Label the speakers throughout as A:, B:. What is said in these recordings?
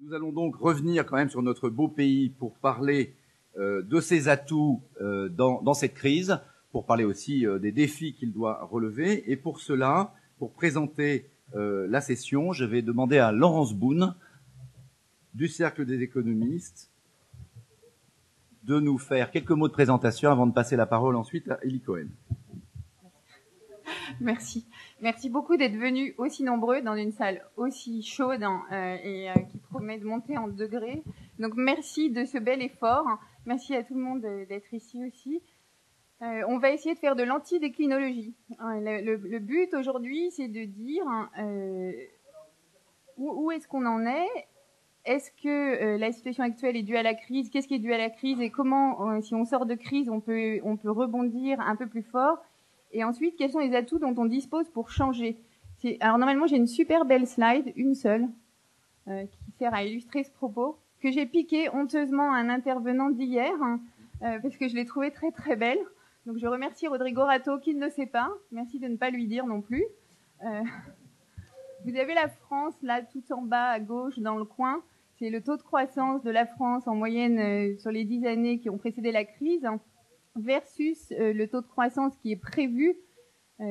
A: Nous allons donc revenir quand même sur notre beau pays pour parler de ses atouts dans cette crise, pour parler aussi des défis qu'il doit relever. Et pour cela, pour présenter la session, je vais demander à Laurence Boone, du Cercle des économistes, de nous faire quelques mots de présentation avant de passer la parole ensuite à Élie Cohen.
B: Merci. Merci beaucoup d'être venus aussi nombreux dans une salle aussi chaude qui promet de monter en degrés. Donc merci de ce bel effort. Merci à tout le monde d'être ici aussi. On va essayer de faire de l'antidéclinologie. Le but aujourd'hui, c'est de dire où est-ce qu'on en est. Est-ce que la situation actuelle est due à la crise? Qu'est-ce qui est dû à la crise? Et comment, si on sort de crise, on peut rebondir un peu plus fort? Et ensuite, quels sont les atouts dont on dispose pour changer? Alors normalement, j'ai une super belle slide, une seule, qui sert à illustrer ce propos, que j'ai piqué honteusement à un intervenant d'hier, parce que je l'ai trouvée très très belle. Donc je remercie Rodrigo Rato qui ne le sait pas. Merci de ne pas lui dire non plus. Vous avez la France là tout en bas à gauche dans le coin. C'est le taux de croissance de la France en moyenne sur les 10 années qui ont précédé la crise versus le taux de croissance qui est prévu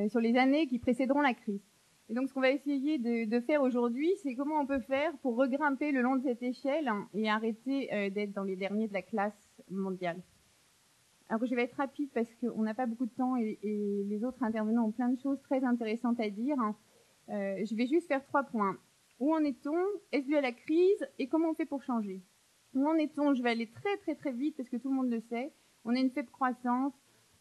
B: sur les années qui précéderont la crise. Et donc ce qu'on va essayer de faire aujourd'hui, c'est comment on peut faire pour regrimper le long de cette échelle et arrêter d'être dans les derniers de la classe mondiale. Alors je vais être rapide parce qu'on n'a pas beaucoup de temps et les autres intervenants ont plein de choses très intéressantes à dire. Je vais juste faire 3 points. Où en est-on? Est-ce dû à la crise? Et comment on fait pour changer? Où en est-on? Je vais aller très très très vite parce que tout le monde le sait. On a une faible croissance,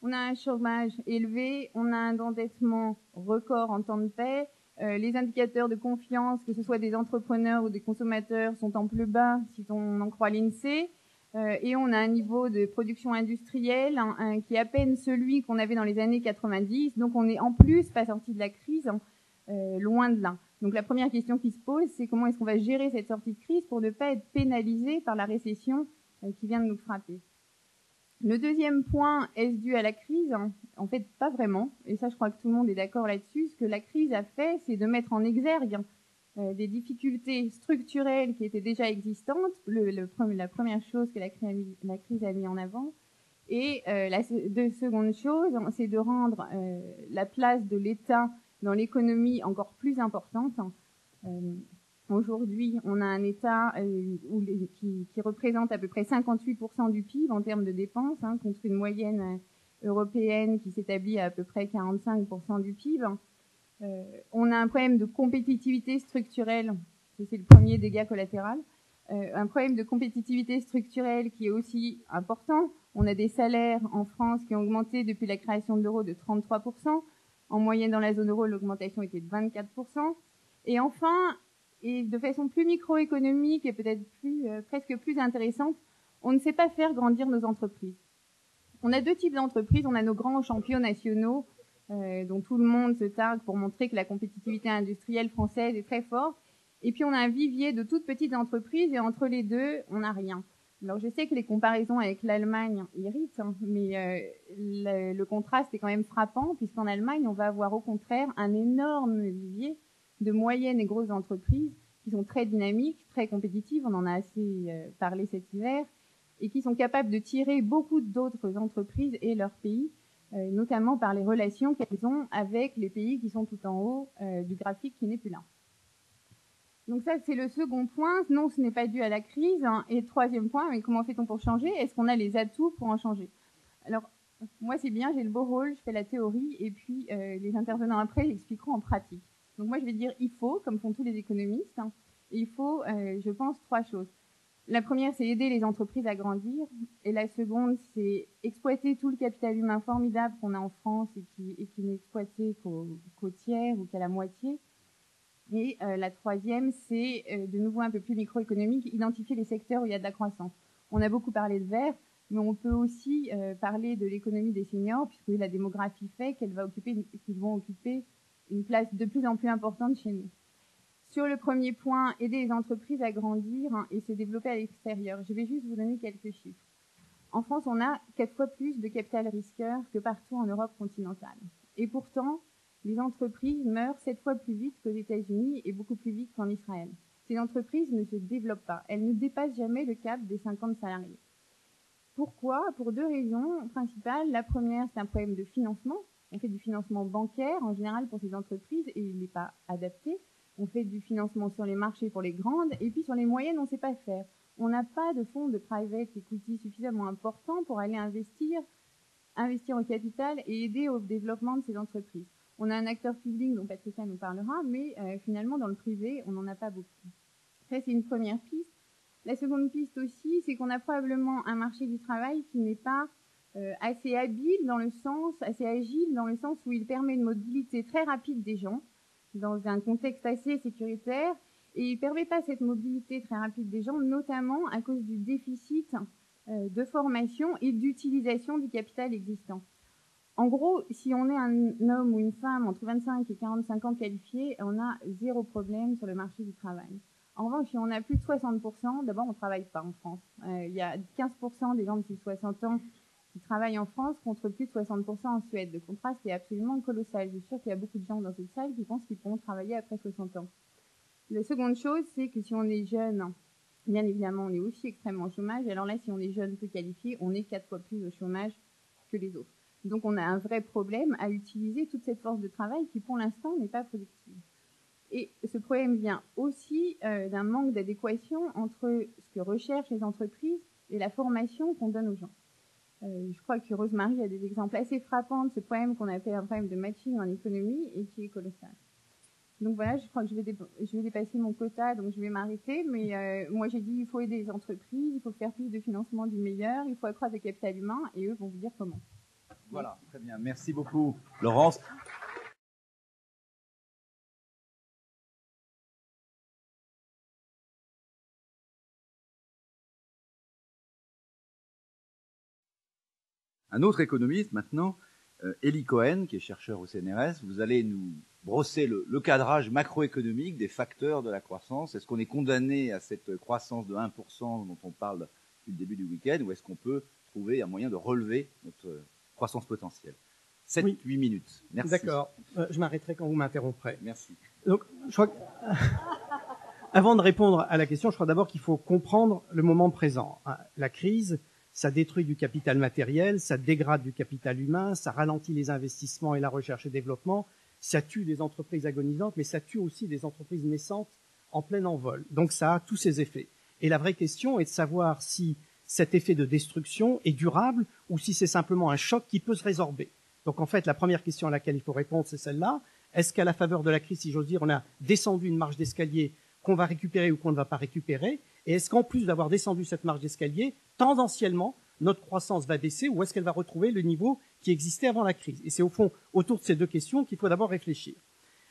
B: on a un chômage élevé, on a un endettement record en temps de paix. Les indicateurs de confiance, que ce soit des entrepreneurs ou des consommateurs, sont en plus bas si on en croit l'INSEE. Et on a un niveau de production industrielle qui est à peine celui qu'on avait dans les années 90. Donc on est en plus pas sorti de la crise, loin de là. Donc la première question qui se pose, c'est comment est-ce qu'on va gérer cette sortie de crise pour ne pas être pénalisé par la récession qui vient de nous frapper. Le deuxième point, est-ce dû à la crise? En fait, pas vraiment. Et ça, je crois que tout le monde est d'accord là-dessus. Ce que la crise a fait, c'est de mettre en exergue des difficultés structurelles qui étaient déjà existantes. La première chose que la crise a mis en avant. Et la seconde chose, c'est de rendre la place de l'État dans l'économie encore plus importante. Aujourd'hui, on a un État qui représente à peu près 58% du PIB en termes de dépenses, contre une moyenne européenne qui s'établit à peu près 45% du PIB. On a un problème de compétitivité structurelle, c'est le premier dégât collatéral. Un problème de compétitivité structurelle qui est aussi important. On a des salaires en France qui ont augmenté depuis la création de l'euro de 33%. En moyenne dans la zone euro, l'augmentation était de 24%. Et enfin, et de façon plus microéconomique et peut-être presque plus intéressante, on ne sait pas faire grandir nos entreprises. On a 2 types d'entreprises. On a nos grands champions nationaux dont tout le monde se targue pour montrer que la compétitivité industrielle française est très forte. Et puis on a un vivier de toutes petites entreprises et entre les deux, on n'a rien. Alors je sais que les comparaisons avec l'Allemagne irritent, mais le contraste est quand même frappant puisqu'en Allemagne, on va avoir au contraire un énorme vivier de moyennes et grosses entreprises qui sont très dynamiques, très compétitives, on en a assez parlé cet hiver, et qui sont capables de tirer beaucoup d'autres entreprises et leurs pays, notamment par les relations qu'elles ont avec les pays qui sont tout en haut du graphique qui n'est plus là. Donc ça, c'est le second point. Non, ce n'est pas dû à la crise. Et troisième point, mais comment fait-on pour changer? Est-ce qu'on a les atouts pour en changer? Alors, moi, c'est bien, j'ai le beau rôle, je fais la théorie, et puis les intervenants après expliqueront en pratique. Donc moi, je vais dire il faut, comme font tous les économistes, et il faut, je pense, 3 choses. La première, c'est aider les entreprises à grandir. Et la seconde, c'est exploiter tout le capital humain formidable qu'on a en France et qui n'est exploité qu'au tiers ou qu'à la moitié. Et la troisième, c'est de nouveau un peu plus microéconomique, identifier les secteurs où il y a de la croissance. On a beaucoup parlé de vert, mais on peut aussi parler de l'économie des seniors, puisque la démographie fait qu'ils vont occuper une place de plus en plus importante chez nous. Sur le premier point, aider les entreprises à grandir et se développer à l'extérieur. Je vais juste vous donner quelques chiffres. En France, on a 4 fois plus de capital risqueur que partout en Europe continentale. Et pourtant, les entreprises meurent 7 fois plus vite qu'aux États-Unis et beaucoup plus vite qu'en Israël. ces entreprises ne se développent pas. Elles ne dépassent jamais le cap des 50 salariés. Pourquoi? Pour 2 raisons principales. La première, c'est un problème de financement. On fait du financement bancaire en général pour ces entreprises et il n'est pas adapté. On fait du financement sur les marchés pour les grandes et puis sur les moyennes, on ne sait pas faire. On n'a pas de fonds de private equity suffisamment importants pour aller investir en capital et aider au développement de ces entreprises. On a un acteur public dont Patricia nous parlera, mais finalement dans le privé, on n'en a pas beaucoup. Ça, c'est une première piste. La seconde piste aussi, c'est qu'on a probablement un marché du travail qui n'est pas assez agile dans le sens où il permet une mobilité très rapide des gens dans un contexte assez sécuritaire et il ne permet pas cette mobilité très rapide des gens, notamment à cause du déficit de formation et d'utilisation du capital existant. En gros, si on est un homme ou une femme entre 25 et 45 ans qualifié, on a 0 problème sur le marché du travail. En revanche, si on a plus de 60%, d'abord, on ne travaille pas en France. Il y a 15% des gens de 60 ans qui travaillent en France contre plus de 60% en Suède. Le contraste est absolument colossal. Je suis sûre qu'il y a beaucoup de gens dans cette salle qui pensent qu'ils pourront travailler après 60 ans. La seconde chose, c'est que si on est jeune, bien évidemment, on est aussi extrêmement au chômage. Alors là, si on est jeune peu qualifié, on est 4 fois plus au chômage que les autres. Donc on a un vrai problème à utiliser toute cette force de travail qui, pour l'instant, n'est pas productive. Et ce problème vient aussi d'un manque d'adéquation entre ce que recherchent les entreprises et la formation qu'on donne aux gens. Je crois que Rose-Marie a des exemples assez frappants de ce problème qu'on appelle un problème de matching en économie et qui est colossal. Donc voilà, je crois que je vais dépasser mon quota, donc je vais m'arrêter. Mais moi, j'ai dit il faut aider les entreprises, il faut faire plus de financement du meilleur, il faut accroître le capital humain, et eux vont vous dire comment.
A: Voilà, très bien. Merci beaucoup, Laurence. Un autre économiste maintenant, Eli Cohen, qui est chercheur au CNRS, vous allez nous brosser le cadrage macroéconomique des facteurs de la croissance. Est-ce qu'on est condamné à cette croissance de 1% dont on parle depuis le début du week-end, ou est-ce qu'on peut trouver un moyen de relever notre croissance potentielle? 7-8 minutes. Merci.
C: D'accord. Je m'arrêterai quand vous m'interromprez.
A: Merci.
C: Donc, je crois que, avant de répondre à la question, je crois d'abord qu'il faut comprendre le moment présent. La crise, ça détruit du capital matériel, ça dégrade du capital humain, ça ralentit les investissements et la recherche et développement, ça tue des entreprises agonisantes, mais ça tue aussi des entreprises naissantes en plein envol. Donc ça a tous ces effets. Et la vraie question est de savoir si cet effet de destruction est durable ou si c'est simplement un choc qui peut se résorber. Donc en fait, la première question à laquelle il faut répondre, c'est celle-là. Est-ce qu'à la faveur de la crise, si j'ose dire, on a descendu une marche d'escalier qu'on va récupérer ou qu'on ne va pas récupérer? Et est-ce qu'en plus d'avoir descendu cette marche d'escalier, tendanciellement, notre croissance va baisser ou est-ce qu'elle va retrouver le niveau qui existait avant la crise? Et c'est au fond autour de ces deux questions qu'il faut d'abord réfléchir.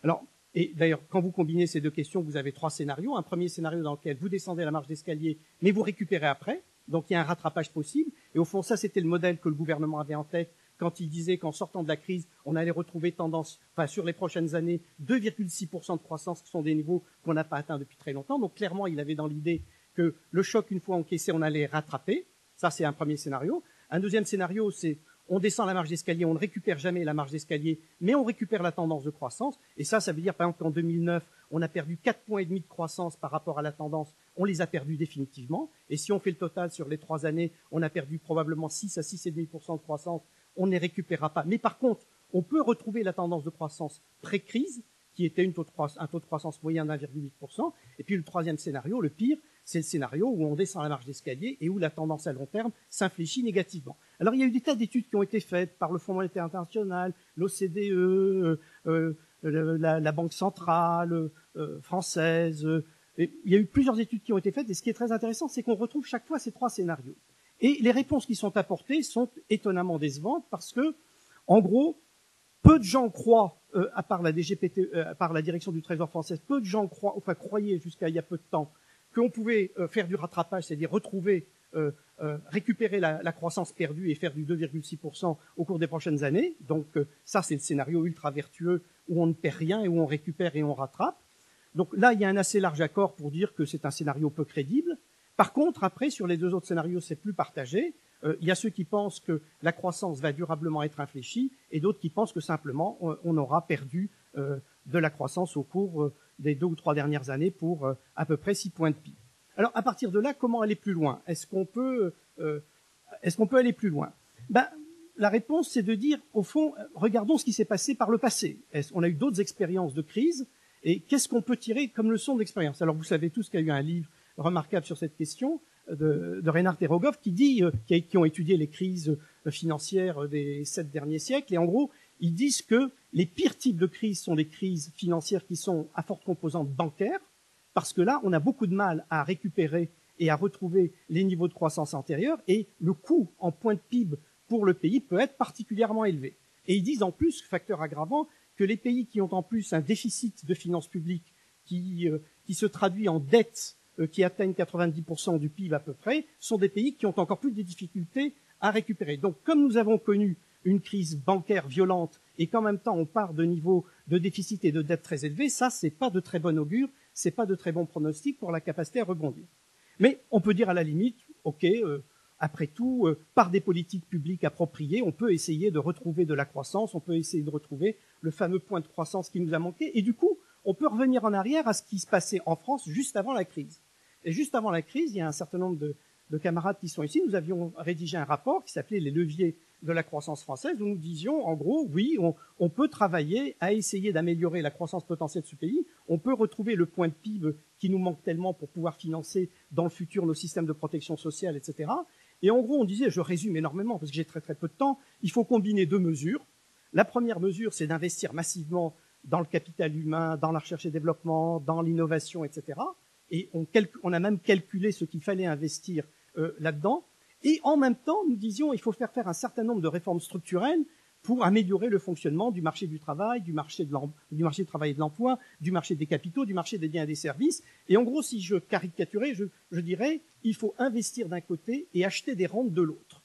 C: Alors, et d'ailleurs, quand vous combinez ces deux questions, vous avez 3 scénarios. Un premier scénario dans lequel vous descendez la marche d'escalier, mais vous récupérez après. Donc il y a un rattrapage possible. Et au fond, ça, c'était le modèle que le gouvernement avait en tête quand il disait qu'en sortant de la crise, on allait retrouver tendance, enfin sur les prochaines années, 2,6% de croissance, qui sont des niveaux qu'on n'a pas atteints depuis très longtemps. Donc clairement, il avait dans l'idée que le choc, une fois encaissé, on allait rattraper. Ça, c'est un premier scénario. Un deuxième scénario, c'est on descend la marge d'escalier, on ne récupère jamais la marge d'escalier, mais on récupère la tendance de croissance. Et ça veut dire, par exemple, qu'en 2009, on a perdu 4,5 points de croissance par rapport à la tendance. On les a perdus définitivement. Et si on fait le total sur les 3 années, on a perdu probablement 6 à 6,5% de croissance. On ne les récupérera pas. Mais par contre, on peut retrouver la tendance de croissance pré-crise, qui était un taux de croissance moyen d'1,8%. Et puis le troisième scénario, le pire, c'est le scénario où on descend la marge d'escalier et où la tendance à long terme s'infléchit négativement. Alors il y a eu des tas d'études qui ont été faites par le Fonds monétaire international, l'OCDE, la Banque centrale française. Et il y a eu plusieurs études qui ont été faites et ce qui est très intéressant, c'est qu'on retrouve chaque fois ces 3 scénarios. Et les réponses qui sont apportées sont étonnamment décevantes parce que, en gros, peu de gens croient, à part la DGPT, à part la direction du Trésor français, peu de gens croyaient jusqu'à il y a peu de temps qu'on pouvait faire du rattrapage, c'est-à-dire retrouver, récupérer la croissance perdue et faire du 2,6% au cours des prochaines années. Donc ça, c'est le scénario ultra vertueux où on ne perd rien et où on récupère et on rattrape. Donc là, il y a un assez large accord pour dire que c'est un scénario peu crédible. Par contre, après, sur les 2 autres scénarios, c'est plus partagé. Il y a ceux qui pensent que la croissance va durablement être infléchie et d'autres qui pensent que simplement on aura perdu de la croissance au cours des 2 ou 3 dernières années pour à peu près 6 points de PIB. Alors, à partir de là, comment aller plus loin? Est-ce qu'on peut aller plus loin? La réponse, c'est de dire, au fond, regardons ce qui s'est passé par le passé. On a eu d'autres expériences de crise, et qu'est-ce qu'on peut tirer comme leçon d'expérience? Alors, vous savez tous qu'il y a eu un livre remarquable sur cette question de Reinhard et Rogoff qui ont étudié les crises financières des 7 derniers siècles, et en gros, ils disent que les pires types de crises sont les crises financières qui sont à forte composante bancaire, parce que là, on a beaucoup de mal à récupérer et à retrouver les niveaux de croissance antérieurs, et le coût en point de PIB pour le pays peut être particulièrement élevé. Et ils disent en plus, facteur aggravant, que les pays qui ont en plus un déficit de finances publiques qui se traduit en dettes qui atteignent 90% du PIB à peu près, sont des pays qui ont encore plus de difficultés à récupérer. Donc, comme nous avons connu une crise bancaire violente et qu'en même temps on part de niveaux de déficit et de dette très élevés, ça, c'est pas de très bon augure, c'est pas de très bon pronostic pour la capacité à rebondir. Mais on peut dire à la limite, ok, après tout, par des politiques publiques appropriées, on peut essayer de retrouver de la croissance, on peut essayer de retrouver le fameux point de croissance qui nous a manqué, et du coup, on peut revenir en arrière à ce qui se passait en France juste avant la crise. Et juste avant la crise, il y a un certain nombre de camarades qui sont ici, nous avions rédigé un rapport qui s'appelait « Les leviers de la croissance française », où nous disions, en gros, oui, on peut travailler à essayer d'améliorer la croissance potentielle de ce pays, on peut retrouver le point de PIB qui nous manque tellement pour pouvoir financer dans le futur nos systèmes de protection sociale, etc. Et en gros, on disait, je résume énormément parce que j'ai très très peu de temps, il faut combiner 2 mesures. La première mesure, c'est d'investir massivement dans le capital humain, dans la recherche et développement, dans l'innovation, etc. Et on a même calculé ce qu'il fallait investir là-dedans. Et en même temps, nous disions, il faut faire un certain nombre de réformes structurelles pour améliorer le fonctionnement du marché du travail, du marché du travail et de l'emploi, du marché des capitaux, du marché des biens et des services. Et en gros, si je caricaturais, je dirais, il faut investir d'un côté et acheter des rentes de l'autre.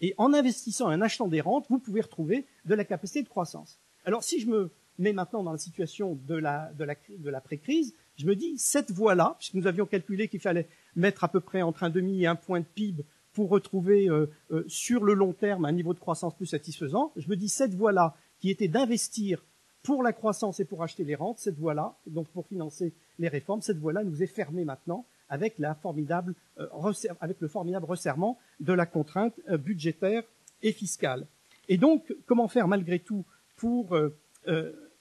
C: Et en investissant et en achetant des rentes, vous pouvez retrouver de la capacité de croissance. Alors, si je me mets maintenant dans la situation de la pré-crise, je me dis, cette voie-là, puisque nous avions calculé qu'il fallait mettre à peu près entre 1,5 et 1 point de PIB pour retrouver sur le long terme un niveau de croissance plus satisfaisant, je me dis, cette voie-là, qui était d'investir pour la croissance et pour acheter les rentes, cette voie-là, donc pour financer les réformes, cette voie-là nous est fermée maintenant avec le formidable resserrement de la contrainte budgétaire et fiscale. Et donc, comment faire malgré tout pour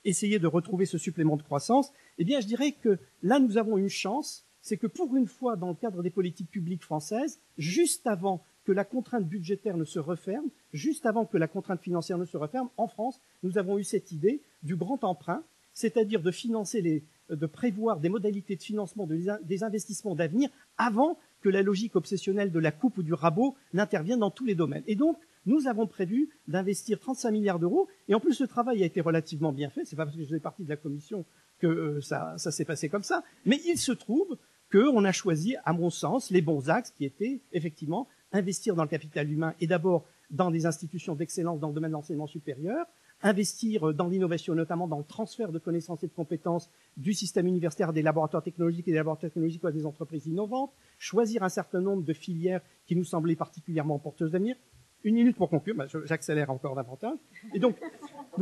C: essayer de retrouver ce supplément de croissance? Eh bien, je dirais que là, nous avons une chance, c'est que pour une fois, dans le cadre des politiques publiques françaises, juste avant que la contrainte budgétaire ne se referme, juste avant que la contrainte financière ne se referme, en France, nous avons eu cette idée du grand emprunt, c'est-à-dire de financer de prévoir des modalités de financement des investissements d'avenir avant que la logique obsessionnelle de la coupe ou du rabot n'intervienne dans tous les domaines. Et donc, nous avons prévu d'investir 35 milliards d'euros, et en plus, le travail a été relativement bien fait. C'est pas parce que je faisais partie de la commission que ça s'est passé comme ça, mais il se trouve qu'on a choisi, à mon sens, les bons axes qui étaient, effectivement, investir dans le capital humain et d'abord dans des institutions d'excellence dans le domaine de l'enseignement supérieur, investir dans l'innovation, notamment dans le transfert de connaissances et de compétences du système universitaire des laboratoires technologiques et des laboratoires technologiques à des entreprises innovantes, choisir un certain nombre de filières qui nous semblaient particulièrement porteuses d'avenir. 1 minute pour conclure, j'accélère encore davantage. Et donc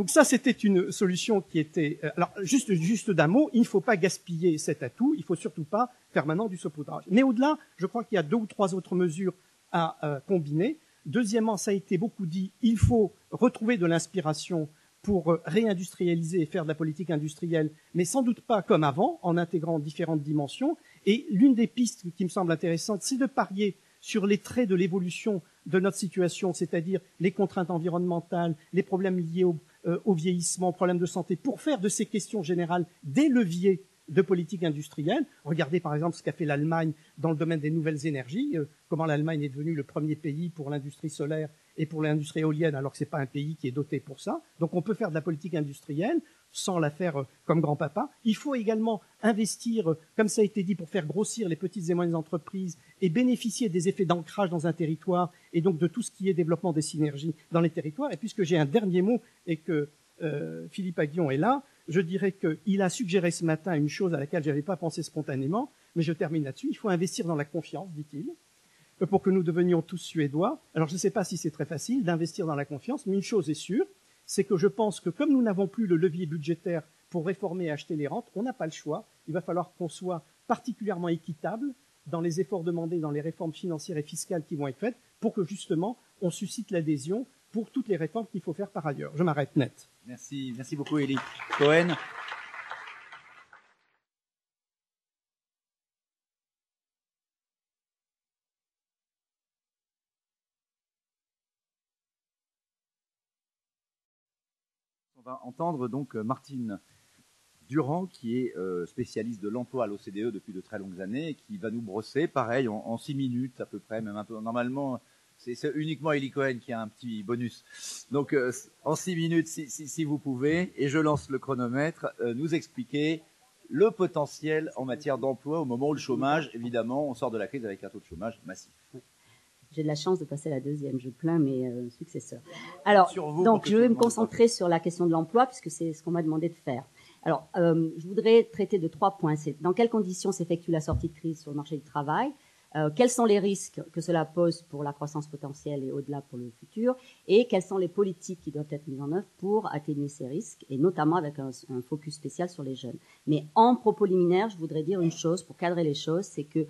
C: ça, c'était une solution qui était... alors, juste d'un mot, il ne faut pas gaspiller cet atout, il ne faut surtout pas faire maintenant du saupoudrage. Mais au-delà, je crois qu'il y a 2 ou 3 autres mesures à combiner. Deuxièmement, ça a été beaucoup dit, il faut retrouver de l'inspiration pour réindustrialiser et faire de la politique industrielle, mais sans doute pas comme avant, en intégrant différentes dimensions. Et l'une des pistes qui me semble intéressante, c'est de parier sur les traits de l'évolution de notre situation, c'est-à-dire les contraintes environnementales, les problèmes liés au vieillissement, aux problèmes de santé, pour faire de ces questions générales des leviers de politique industrielle. Regardez par exemple ce qu'a fait l'Allemagne dans le domaine des nouvelles énergies, comment l'Allemagne est devenue le premier pays pour l'industrie solaire et pour l'industrie éolienne, alors que ce n'est pas un pays qui est doté pour ça. Donc on peut faire de la politique industrielle sans la faire comme grand-papa. Il faut également investir, comme ça a été dit, pour faire grossir les petites et moyennes entreprises et bénéficier des effets d'ancrage dans un territoire et donc de tout ce qui est développement des synergies dans les territoires. Et puisque j'ai un dernier mot et que Philippe Aghion est là, je dirais qu'il a suggéré ce matin une chose à laquelle je n'avais pas pensé spontanément, mais je termine là-dessus. Il faut investir dans la confiance, dit-il, pour que nous devenions tous suédois. Alors je ne sais pas si c'est très facile d'investir dans la confiance, mais une chose est sûre, c'est que je pense que comme nous n'avons plus le levier budgétaire pour réformer et acheter les rentes. On n'a pas le choix. Il va falloir qu'on soit particulièrement équitable dans les efforts demandés, dans les réformes financières et fiscales qui vont être faites, pour que justement on suscite l'adhésion pour toutes les réformes qu'il faut faire par ailleurs. Je m'arrête net.
A: Merci beaucoup, Élie Cohen. On va entendre donc Martine Durand, qui est spécialiste de l'emploi à l'OCDE depuis de très longues années, et qui va nous brosser, pareil, en 6 minutes à peu près, même un peu. Normalement, c'est uniquement Élie Cohen qui a un petit bonus. Donc, en 6 minutes, si vous pouvez, et je lance le chronomètre, nous expliquer le potentiel en matière d'emploi au moment où le chômage, évidemment, on sort de la crise avec un taux de chômage massif.
D: J'ai de la chance de passer à la deuxième. Je plains mes successeurs. Alors,
A: vous,
D: donc, je vais me concentrer sur la question de l'emploi, puisque c'est ce qu'on m'a demandé de faire. Alors, je voudrais traiter de 3 points. C'est dans quelles conditions s'effectue la sortie de crise sur le marché du travail, quels sont les risques que cela pose pour la croissance potentielle et au-delà pour le futur, et quelles sont les politiques qui doivent être mises en œuvre pour atténuer ces risques, et notamment avec un focus spécial sur les jeunes. Mais en propos liminaire, je voudrais dire une chose pour cadrer les choses, c'est que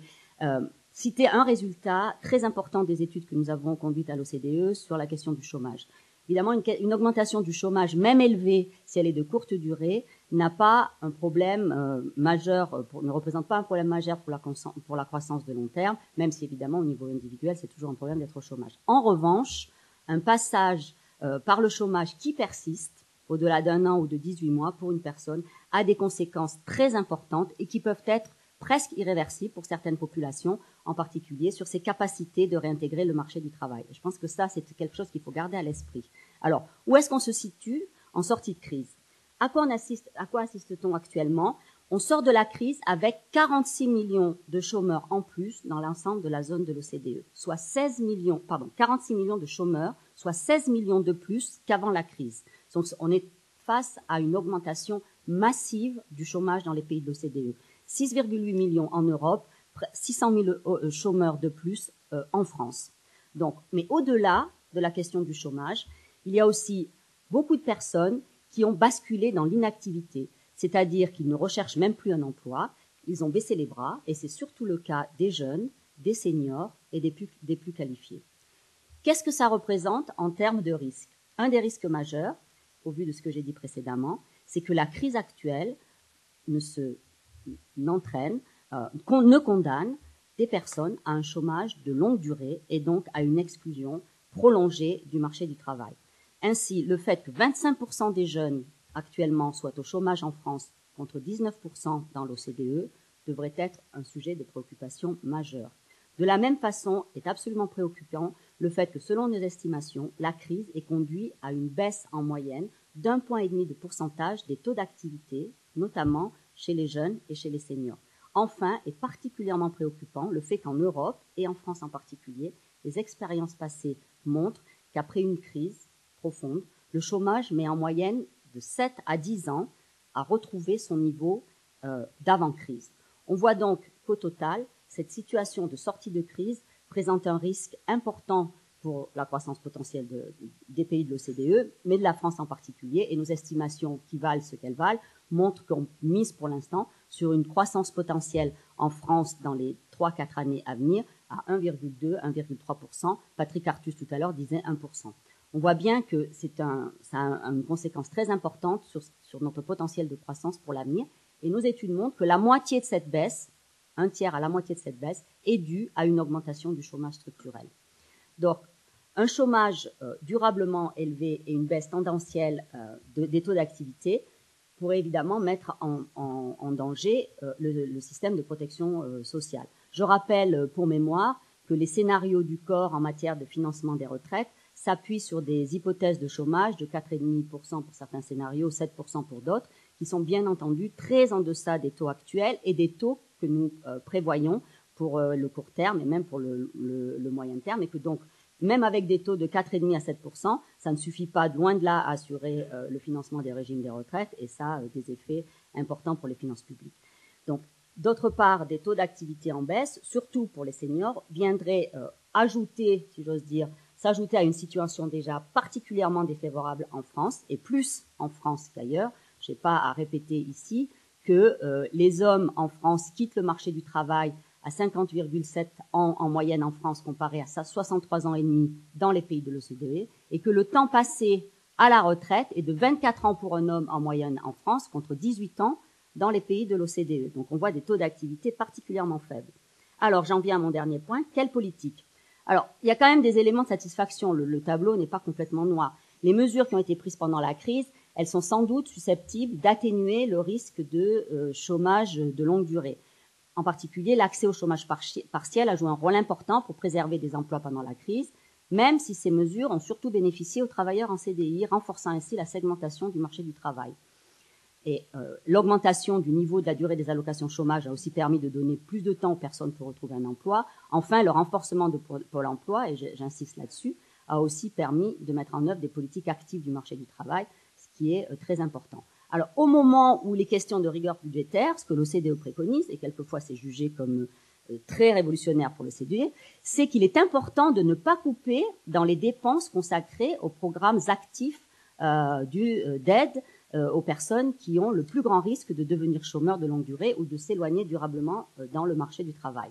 D: citer un résultat très important des études que nous avons conduites à l'OCDE sur la question du chômage. Évidemment, une augmentation du chômage, même élevée, si elle est de courte durée, n'a pas un problème majeur, ne représente pas un problème majeur pour la croissance de long terme, même si évidemment au niveau individuel, c'est toujours un problème d'être au chômage. En revanche, un passage par le chômage qui persiste, au-delà d'1 an ou de 18 mois pour une personne, a des conséquences très importantes et qui peuvent être presque irréversible pour certaines populations, en particulier sur ses capacités de réintégrer le marché du travail. Je pense que ça, c'est quelque chose qu'il faut garder à l'esprit. Alors, où est-ce qu'on se situe en sortie de crise? À quoi assiste-t-on actuellement? On sort de la crise avec 46 millions de chômeurs en plus dans l'ensemble de la zone de l'OCDE, soit 46 millions de chômeurs, soit 16 millions de plus qu'avant la crise. Donc, on est face à une augmentation massive du chômage dans les pays de l'OCDE. 6,8 millions en Europe, 600 000 chômeurs de plus en France. Donc, mais au-delà de la question du chômage, il y a aussi beaucoup de personnes qui ont basculé dans l'inactivité, c'est-à-dire qu'ils ne recherchent même plus un emploi, ils ont baissé les bras, et c'est surtout le cas des jeunes, des seniors et des plus qualifiés. Qu'est-ce que ça représente en termes de risques? Un des risques majeurs, au vu de ce que j'ai dit précédemment, c'est que la crise actuelle ne condamne des personnes à un chômage de longue durée et donc à une exclusion prolongée du marché du travail. Ainsi, le fait que 25% des jeunes actuellement soient au chômage en France contre 19% dans l'OCDE devrait être un sujet de préoccupation majeure. De la même façon, est absolument préoccupant le fait que, selon nos estimations, la crise ait conduit à une baisse en moyenne d'1,5 point de pourcentage des taux d'activité, notamment chez les jeunes et chez les seniors. Enfin, est particulièrement préoccupant le fait qu'en Europe, et en France en particulier, les expériences passées montrent qu'après une crise profonde, le chômage met en moyenne de 7 à 10 ans à retrouver son niveau d'avant-crise. On voit donc qu'au total, cette situation de sortie de crise présente un risque important pour la croissance potentielle des pays de l'OCDE, mais de la France en particulier, et nos estimations qui valent ce qu'elles valent montrent qu'on mise pour l'instant sur une croissance potentielle en France dans les 3-4 années à venir à 1,2-1,3%. Patrick Artus tout à l'heure disait 1%. On voit bien que ça a une conséquence très importante sur notre potentiel de croissance pour l'avenir, et nos études montrent que la moitié de cette baisse, un tiers à la moitié de cette baisse, est due à une augmentation du chômage structurel. Donc, un chômage durablement élevé et une baisse tendancielle des taux d'activité pourrait évidemment mettre en danger le système de protection sociale. Je rappelle pour mémoire que les scénarios du corps en matière de financement des retraites s'appuient sur des hypothèses de chômage de 4,5% pour certains scénarios, 7% pour d'autres, qui sont bien entendu très en deçà des taux actuels et des taux que nous prévoyons pour le court terme et même pour le moyen terme, et que donc, même avec des taux de 4,5 à 7%, ça ne suffit pas, loin de là, à assurer le financement des régimes des retraites, et ça a des effets importants pour les finances publiques. Donc, d'autre part, des taux d'activité en baisse, surtout pour les seniors, viendraient ajouter, si j'ose dire, s'ajouter à une situation déjà particulièrement défavorable en France, et plus en France qu'ailleurs, je n'ai pas à répéter ici que les hommes en France quittent le marché du travail à 50,7 ans en moyenne en France comparé à 63 ans et demi dans les pays de l'OCDE, et que le temps passé à la retraite est de 24 ans pour un homme en moyenne en France contre 18 ans dans les pays de l'OCDE. Donc on voit des taux d'activité particulièrement faibles. Alors j'en viens à mon dernier point, quelle politique? Alors il y a quand même des éléments de satisfaction, le tableau n'est pas complètement noir. Les mesures qui ont été prises pendant la crise, elles sont sans doute susceptibles d'atténuer le risque de chômage de longue durée. En particulier, l'accès au chômage partiel a joué un rôle important pour préserver des emplois pendant la crise, même si ces mesures ont surtout bénéficié aux travailleurs en CDI, renforçant ainsi la segmentation du marché du travail. Et l'augmentation du niveau de la durée des allocations chômage a aussi permis de donner plus de temps aux personnes pour retrouver un emploi. Enfin, le renforcement de Pôle emploi, et j'insiste là-dessus, a aussi permis de mettre en œuvre des politiques actives du marché du travail, ce qui est très important. Alors, au moment où les questions de rigueur budgétaire, ce que l'OCDE préconise, et quelquefois c'est jugé comme très révolutionnaire pour l'OCDE, c'est qu'il est important de ne pas couper dans les dépenses consacrées aux programmes actifs d'aide aux personnes qui ont le plus grand risque de devenir chômeurs de longue durée ou de s'éloigner durablement dans le marché du travail.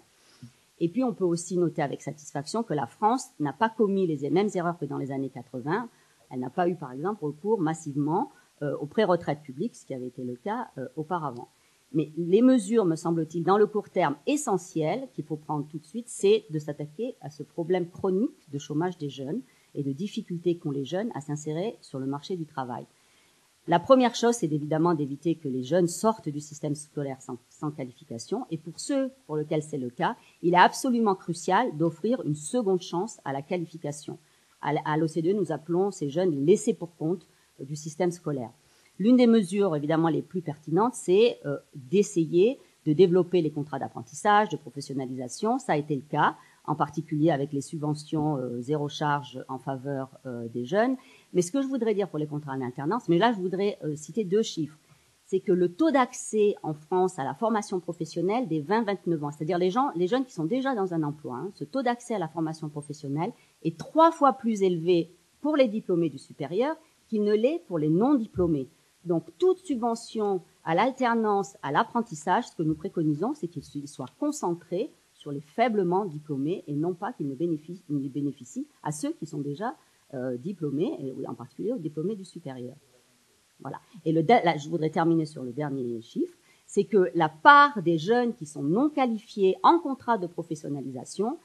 D: Et puis, on peut aussi noter avec satisfaction que la France n'a pas commis les mêmes erreurs que dans les années 80. Elle n'a pas eu, par exemple, recours massivement aux pré-retraites publiques, ce qui avait été le cas auparavant. Mais les mesures, me semble-t-il, dans le court terme essentielles qu'il faut prendre tout de suite, c'est de s'attaquer à ce problème chronique de chômage des jeunes et de difficultés qu'ont les jeunes à s'insérer sur le marché du travail. La première chose, c'est évidemment d'éviter que les jeunes sortent du système scolaire sans qualification. Et pour ceux pour lesquels c'est le cas, il est absolument crucial d'offrir une seconde chance à la qualification. À l'OCDE, nous appelons ces jeunes les laissés pour compte du système scolaire. L'une des mesures, évidemment, les plus pertinentes, c'est d'essayer de développer les contrats d'apprentissage, de professionnalisation. Ça a été le cas, en particulier avec les subventions zéro charge en faveur des jeunes. Mais ce que je voudrais dire pour les contrats en alternance, mais là, je voudrais citer 2 chiffres. C'est que le taux d'accès en France à la formation professionnelle des 20-29 ans, c'est-à-dire les jeunes qui sont déjà dans un emploi, ce taux d'accès à la formation professionnelle est 3 fois plus élevé pour les diplômés du supérieur qu'il ne l'est pour les non-diplômés. Donc, toute subvention à l'alternance, à l'apprentissage, ce que nous préconisons, c'est qu'il soit concentré sur les faiblement diplômés et non pas qu'il ne bénéficie à ceux qui sont déjà diplômés, et en particulier aux diplômés du supérieur. Voilà. Et là, je voudrais terminer sur le dernier chiffre, c'est que la part des jeunes qui sont non qualifiés en contrat de professionnalisation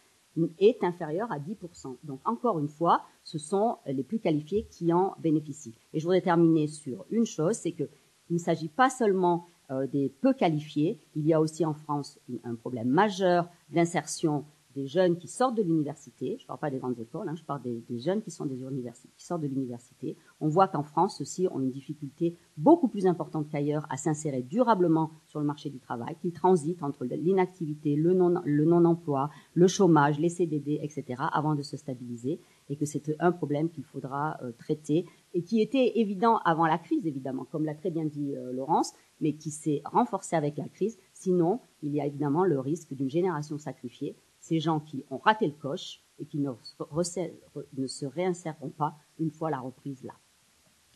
D: est inférieure à 10%. Donc, encore une fois, ce sont les plus qualifiés qui en bénéficient. Et je voudrais terminer sur une chose, c'est qu'il ne s'agit pas seulement des peu qualifiés, il y a aussi en France un problème majeur d'insertion des jeunes qui sortent de l'université. Je ne parle pas des grandes écoles, je parle des jeunes qui sortent de l'université. On voit qu'en France, ceux-ci ont une difficulté beaucoup plus importante qu'ailleurs à s'insérer durablement sur le marché du travail, qu'ils transitent entre l'inactivité, le non-emploi, le chômage, les CDD, etc., avant de se stabiliser, et que c'est un problème qu'il faudra traiter, et qui était évident avant la crise, évidemment, comme l'a très bien dit Laurence, mais qui s'est renforcé avec la crise. Sinon, il y a évidemment le risque d'une génération sacrifiée, ces gens qui ont raté le coche et qui ne se réinséreront pas une fois la reprise là.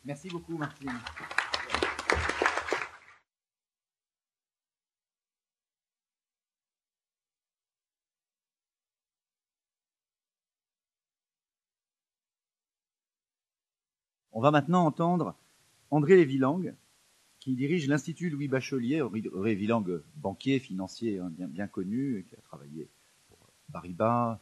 A: Merci beaucoup, Martine. On va maintenant entendre André Lévy-Lang, qui dirige l'Institut Louis Bachelier. André Lévy-Lang, banquier, financier bien connu, qui a travaillé pour Paribas,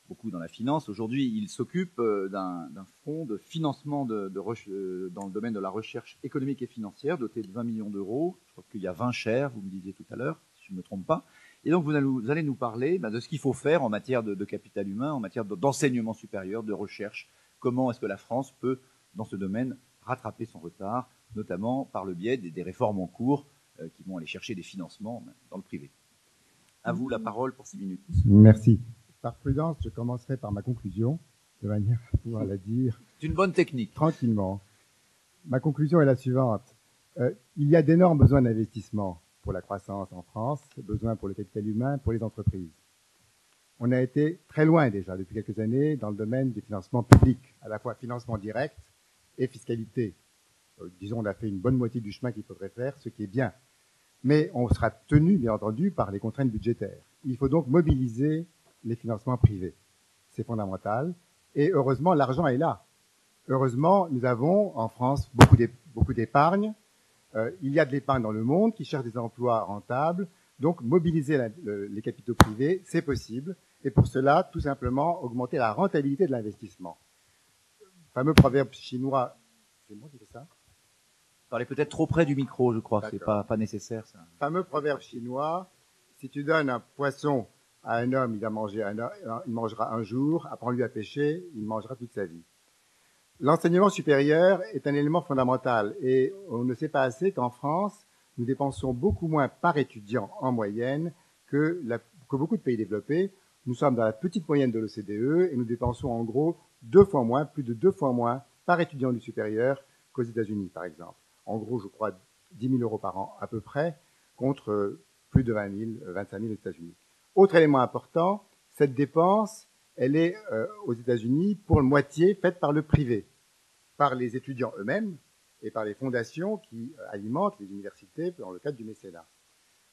A: beaucoup dans la finance. Aujourd'hui, il s'occupe d'un fonds de financement dans le domaine de la recherche économique et financière, doté de 20 millions d'euros. Je crois qu'il y a 20 shares, vous me disiez tout à l'heure, si je ne me trompe pas. Et donc, vous allez nous parler de ce qu'il faut faire en matière de capital humain, en matière d'enseignement supérieur, de recherche. Comment est-ce que la France peut, dans ce domaine, rattraper son retard, notamment par le biais des réformes en cours qui vont aller chercher des financements dans le privé. À vous la parole pour 6 minutes.
E: Merci. Par prudence, je commencerai par ma conclusion, de manière à pouvoir la dire.
A: C'est une bonne technique.
E: Tranquillement. Ma conclusion est la suivante. Il y a d'énormes besoins d'investissement pour la croissance en France, besoins pour le capital humain, pour les entreprises. On a été très loin déjà depuis quelques années dans le domaine du financement public, à la fois financement direct et fiscalité. Disons, on a fait une bonne moitié du chemin qu'il faudrait faire, ce qui est bien. Mais on sera tenu, bien entendu, par les contraintes budgétaires. Il faut donc mobiliser les financements privés. C'est fondamental. Et heureusement, l'argent est là. Heureusement, nous avons en France beaucoup d'épargne. Il y a de l'épargne dans le monde qui cherche des emplois rentables. Donc, mobiliser les capitaux privés, c'est possible. Et pour cela, tout simplement, augmenter la rentabilité de l'investissement. Le fameux proverbe chinois, c'est moi qui fais ça?
A: Parlez peut-être trop près du micro, je crois. C'est pas nécessaire, ça.
E: Le fameux proverbe chinois, si tu donnes un poisson à un homme, il mangera un jour. Apprends-lui à pêcher, il mangera toute sa vie. L'enseignement supérieur est un élément fondamental et on ne sait pas assez qu'en France, nous dépensons beaucoup moins par étudiant en moyenne que beaucoup de pays développés. Nous sommes dans la petite moyenne de l'OCDE et nous dépensons en gros plus de 2 fois moins par étudiant du supérieur qu'aux États-Unis, par exemple. En gros, je crois 10 000 euros par an à peu près, contre plus de 25 000 aux États-Unis. Autre élément important, cette dépense, elle est aux États-Unis pour moitié faite par le privé, par les étudiants eux-mêmes et par les fondations qui alimentent les universités dans le cadre du mécénat.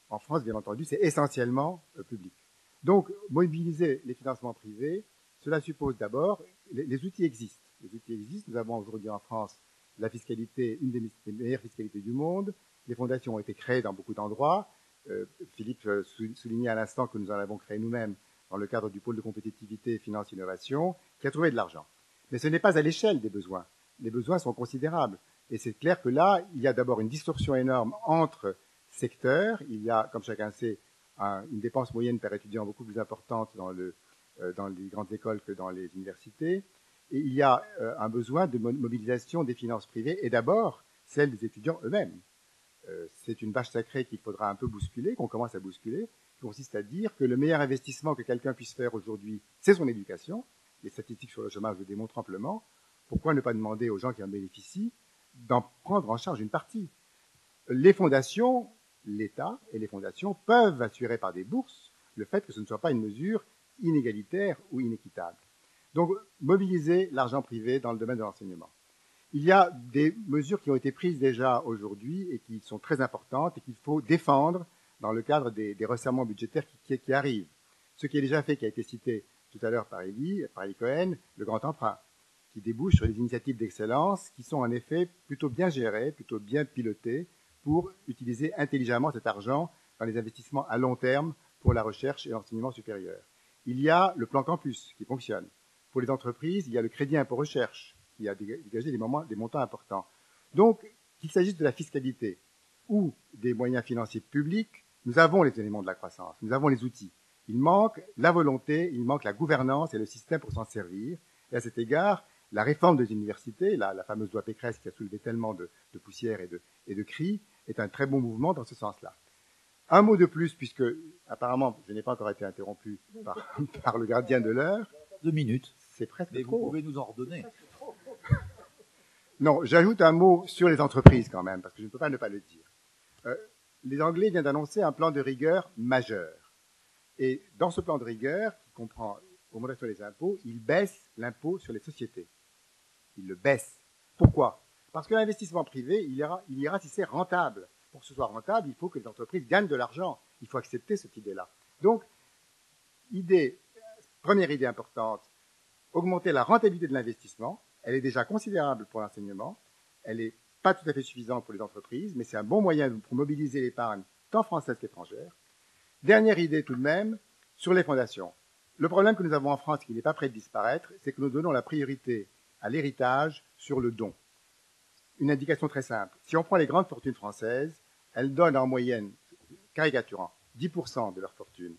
E: En France, bien entendu, c'est essentiellement public. Donc, mobiliser les financements privés, cela suppose d'abord, les outils existent. Les outils existent. Nous avons aujourd'hui en France la fiscalité, une des meilleures fiscalités du monde. Les fondations ont été créées dans beaucoup d'endroits. Philippe soulignait à l'instant que nous en avons créé nous-mêmes dans le cadre du pôle de compétitivité, finance, innovation, qui a trouvé de l'argent. Mais ce n'est pas à l'échelle des besoins. Les besoins sont considérables. Et c'est clair que là, il y a d'abord une distorsion énorme entre secteurs. Il y a, comme chacun sait, une dépense moyenne par étudiant beaucoup plus importante dans les grandes écoles que dans les universités. Et il y a un besoin de mobilisation des finances privées, et d'abord celle des étudiants eux-mêmes. C'est une vache sacrée qu'il faudra un peu bousculer, qu'on commence à bousculer, qui consiste à dire que le meilleur investissement que quelqu'un puisse faire aujourd'hui, c'est son éducation. Les statistiques sur le chômage le démontrent amplement. Pourquoi ne pas demander aux gens qui en bénéficient d'en prendre en charge une partie? Les fondations, l'État et les fondations peuvent assurer par des bourses le fait que ce ne soit pas une mesure inégalitaire ou inéquitable. Donc, mobiliser l'argent privé dans le domaine de l'enseignement. Il y a des mesures qui ont été prises déjà aujourd'hui et qui sont très importantes et qu'il faut défendre dans le cadre des resserrements budgétaires qui arrivent. Ce qui est déjà fait, qui a été cité tout à l'heure par Eli Cohen, le grand emprunt, qui débouche sur des initiatives d'excellence qui sont en effet plutôt bien gérées, plutôt bien pilotées pour utiliser intelligemment cet argent dans les investissements à long terme pour la recherche et l'enseignement supérieur. Il y a le plan campus qui fonctionne. Pour les entreprises, il y a le crédit impôt recherche qui a dégagé des montants importants. Donc, qu'il s'agisse de la fiscalité ou des moyens financiers publics, nous avons les éléments de la croissance, nous avons les outils. Il manque la volonté, il manque la gouvernance et le système pour s'en servir. Et à cet égard, la réforme des universités, la fameuse loi Pécresse qui a soulevé tellement de poussière et de cris, est un très bon mouvement dans ce sens-là. Un mot de plus, puisque apparemment je n'ai pas encore été interrompu par le gardien de l'heure.
A: 2 minutes.
E: C'est presque
A: mais
E: trop.
A: Vous pouvez nous en redonner.
E: Non, j'ajoute un mot sur les entreprises quand même, parce que je ne peux pas ne pas le dire. Les Anglais viennent d'annoncer un plan de rigueur majeur. Et dans ce plan de rigueur, qui comprend augmentation des impôts, ils baissent l'impôt sur les sociétés. Ils le baissent. Pourquoi? Parce que l'investissement privé, il ira si c'est rentable. Pour que ce soit rentable, il faut que les entreprises gagnent de l'argent. Il faut accepter cette idée-là. Donc, première idée importante, augmenter la rentabilité de l'investissement. Elle est déjà considérable pour l'enseignement. Elle n'est pas tout à fait suffisante pour les entreprises, mais c'est un bon moyen pour mobiliser l'épargne tant française qu'étrangère. Dernière idée tout de même, sur les fondations. Le problème que nous avons en France, qui n'est pas prêt de disparaître, c'est que nous donnons la priorité à l'héritage sur le don. Une indication très simple. Si on prend les grandes fortunes françaises, elles donnent en moyenne, caricaturant, 10% de leur fortune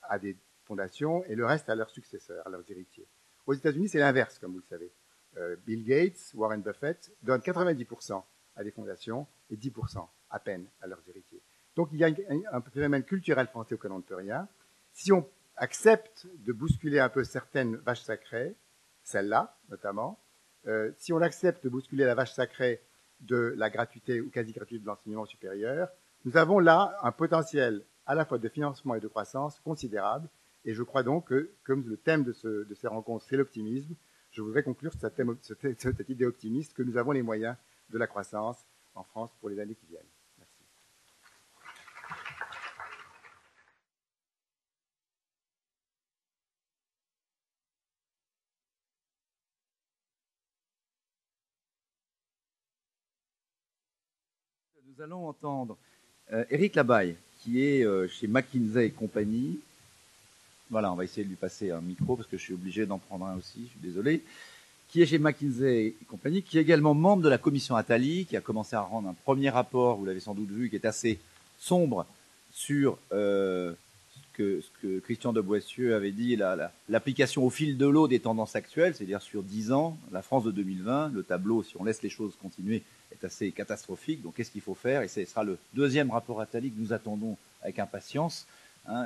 E: à des fondations et le reste à leurs successeurs, à leurs héritiers. Aux États-Unis, c'est l'inverse, comme vous le savez. Bill Gates, Warren Buffett donnent 90% à des fondations et 10% à peine à leurs héritiers. Donc il y a un phénomène culturel français auquel on ne peut rien. Si on accepte de bousculer un peu certaines vaches sacrées, celle-là notamment, si on accepte de bousculer la vache sacrée de la gratuité ou quasi-gratuité de l'enseignement supérieur, nous avons là un potentiel à la fois de financement et de croissance considérable. Et je crois donc que, comme le thème de ces rencontres, c'est l'optimisme, je voudrais conclure cette idée optimiste que nous avons les moyens de la croissance en France pour les années qui viennent. Merci.
A: Nous allons entendre Éric Labaille, qui est chez McKinsey et compagnie. Voilà, on va essayer de lui passer un micro parce que je suis obligé d'en prendre un aussi, je suis désolé. Qui est chez McKinsey et compagnie, qui est également membre de la commission Attali, qui a commencé à rendre un premier rapport, vous l'avez sans doute vu, qui est assez sombre sur ce que Christian de Boissieu avait dit, l'application au fil de l'eau des tendances actuelles, c'est-à-dire sur 10 ans, la France de 2020, le tableau, si on laisse les choses continuer, est assez catastrophique. Donc qu'est-ce qu'il faut faire? Et ce sera le deuxième rapport Attali que nous attendons avec impatience, hein,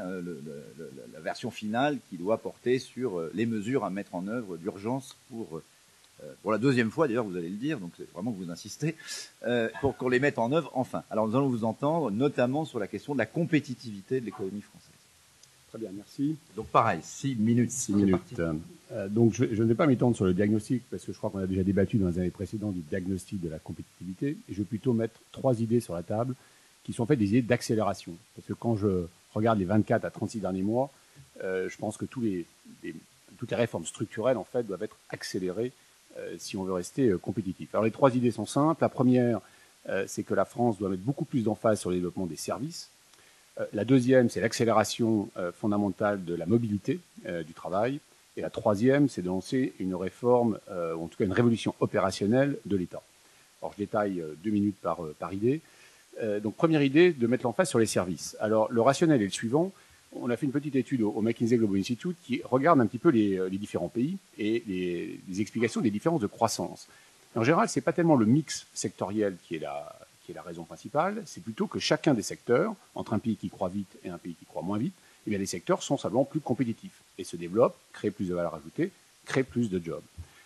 A: la version finale qui doit porter sur les mesures à mettre en œuvre d'urgence pour la deuxième fois, d'ailleurs, vous allez le dire, donc c'est vraiment que vous insistez, pour qu'on les mette en œuvre enfin. Alors nous allons vous entendre notamment sur la question de la compétitivité de l'économie française.
F: Très bien, merci.
A: Donc pareil, 6 minutes.
F: 6 minutes. Donc je ne vais pas m'étendre sur le diagnostic, parce que je crois qu'on a déjà débattu dans les années précédentes du diagnostic de la compétitivité, et je vais plutôt mettre 3 idées sur la table, qui sont en fait des idées d'accélération. Parce que quand je regarde les 24 à 36 derniers mois, je pense que toutes les réformes structurelles, en fait, doivent être accélérées si on veut rester compétitif. Alors les 3 idées sont simples. La première, c'est que la France doit mettre beaucoup plus d'emphase sur le développement des services. La deuxième, c'est l'accélération fondamentale de la mobilité du travail. Et la troisième, c'est de lancer une réforme, ou en tout cas une révolution opérationnelle de l'État. Alors je détaille 2 minutes par idée. Donc première idée, de mettre l'emphase sur les services. Alors le rationnel est le suivant. On a fait une petite étude au McKinsey Global Institute qui regarde un petit peu les différents pays et les explications des différences de croissance. En général, ce n'est pas tellement le mix sectoriel qui est la raison principale, c'est plutôt que chacun des secteurs, entre un pays qui croît vite et un pays qui croît moins vite, eh bien les secteurs sont simplement plus compétitifs et se développent, créent plus de valeur ajoutée, créent plus de jobs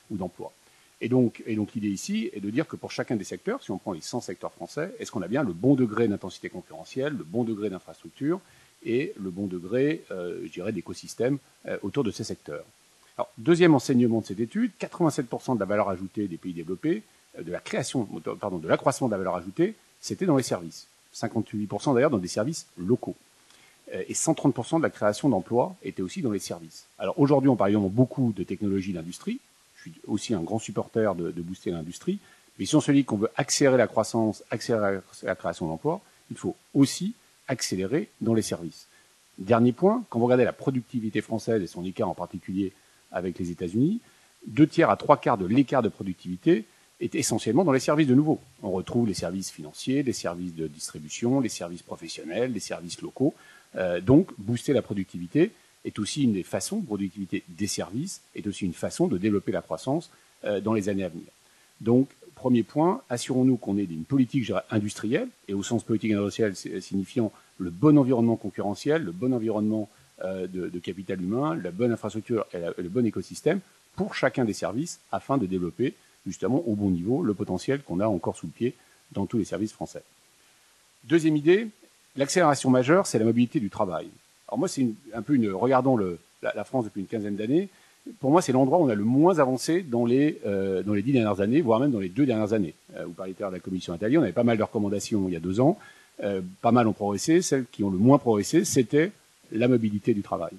F: ou d'emplois. Et donc l'idée ici est de dire que pour chacun des secteurs, si on prend les 100 secteurs français, est-ce qu'on a bien le bon degré d'intensité concurrentielle, le bon degré d'infrastructure et le bon degré, je dirais, d'écosystème autour de ces secteurs. Alors, deuxième enseignement de cette étude, 87% de la valeur ajoutée des pays développés, de l'accroissement de la valeur ajoutée, c'était dans les services. 58% d'ailleurs dans des services locaux. Et 130% de la création d'emplois était aussi dans les services. Alors aujourd'hui, on parle évidemment beaucoup de technologie d'industrie. Je suis aussi un grand supporter de booster l'industrie. Mais si on se dit qu'on veut accélérer la croissance, accélérer la création d'emplois, il faut aussi accélérer dans les services. Dernier point, quand vous regardez la productivité française et son écart en particulier avec les États-Unis, 2/3 à 3/4 de l'écart de productivité est essentiellement dans les services de nouveau. On retrouve les services financiers, les services de distribution, les services professionnels, les services locaux. Donc, booster la productivité est aussi une des façons, productivité des services, est aussi une façon de développer la croissance dans les années à venir. Donc, premier point, assurons-nous qu'on ait une politique, je dirais, industrielle, et au sens politique industrielle signifiant le bon environnement concurrentiel, le bon environnement de capital humain, la bonne infrastructure et le bon écosystème pour chacun des services afin de développer justement au bon niveau le potentiel qu'on a encore sous le pied dans tous les services français. Deuxième idée, l'accélération majeure, c'est la mobilité du travail. Alors moi, c'est regardons la France depuis une quinzaine d'années. Pour moi, c'est l'endroit où on a le moins avancé dans les 10 dernières années, voire même dans les 2 dernières années. Vous parliez tout à l'heure de la commission Attali, on avait pas mal de recommandations il y a 2 ans. Pas mal ont progressé. Celles qui ont le moins progressé, c'était la mobilité du travail.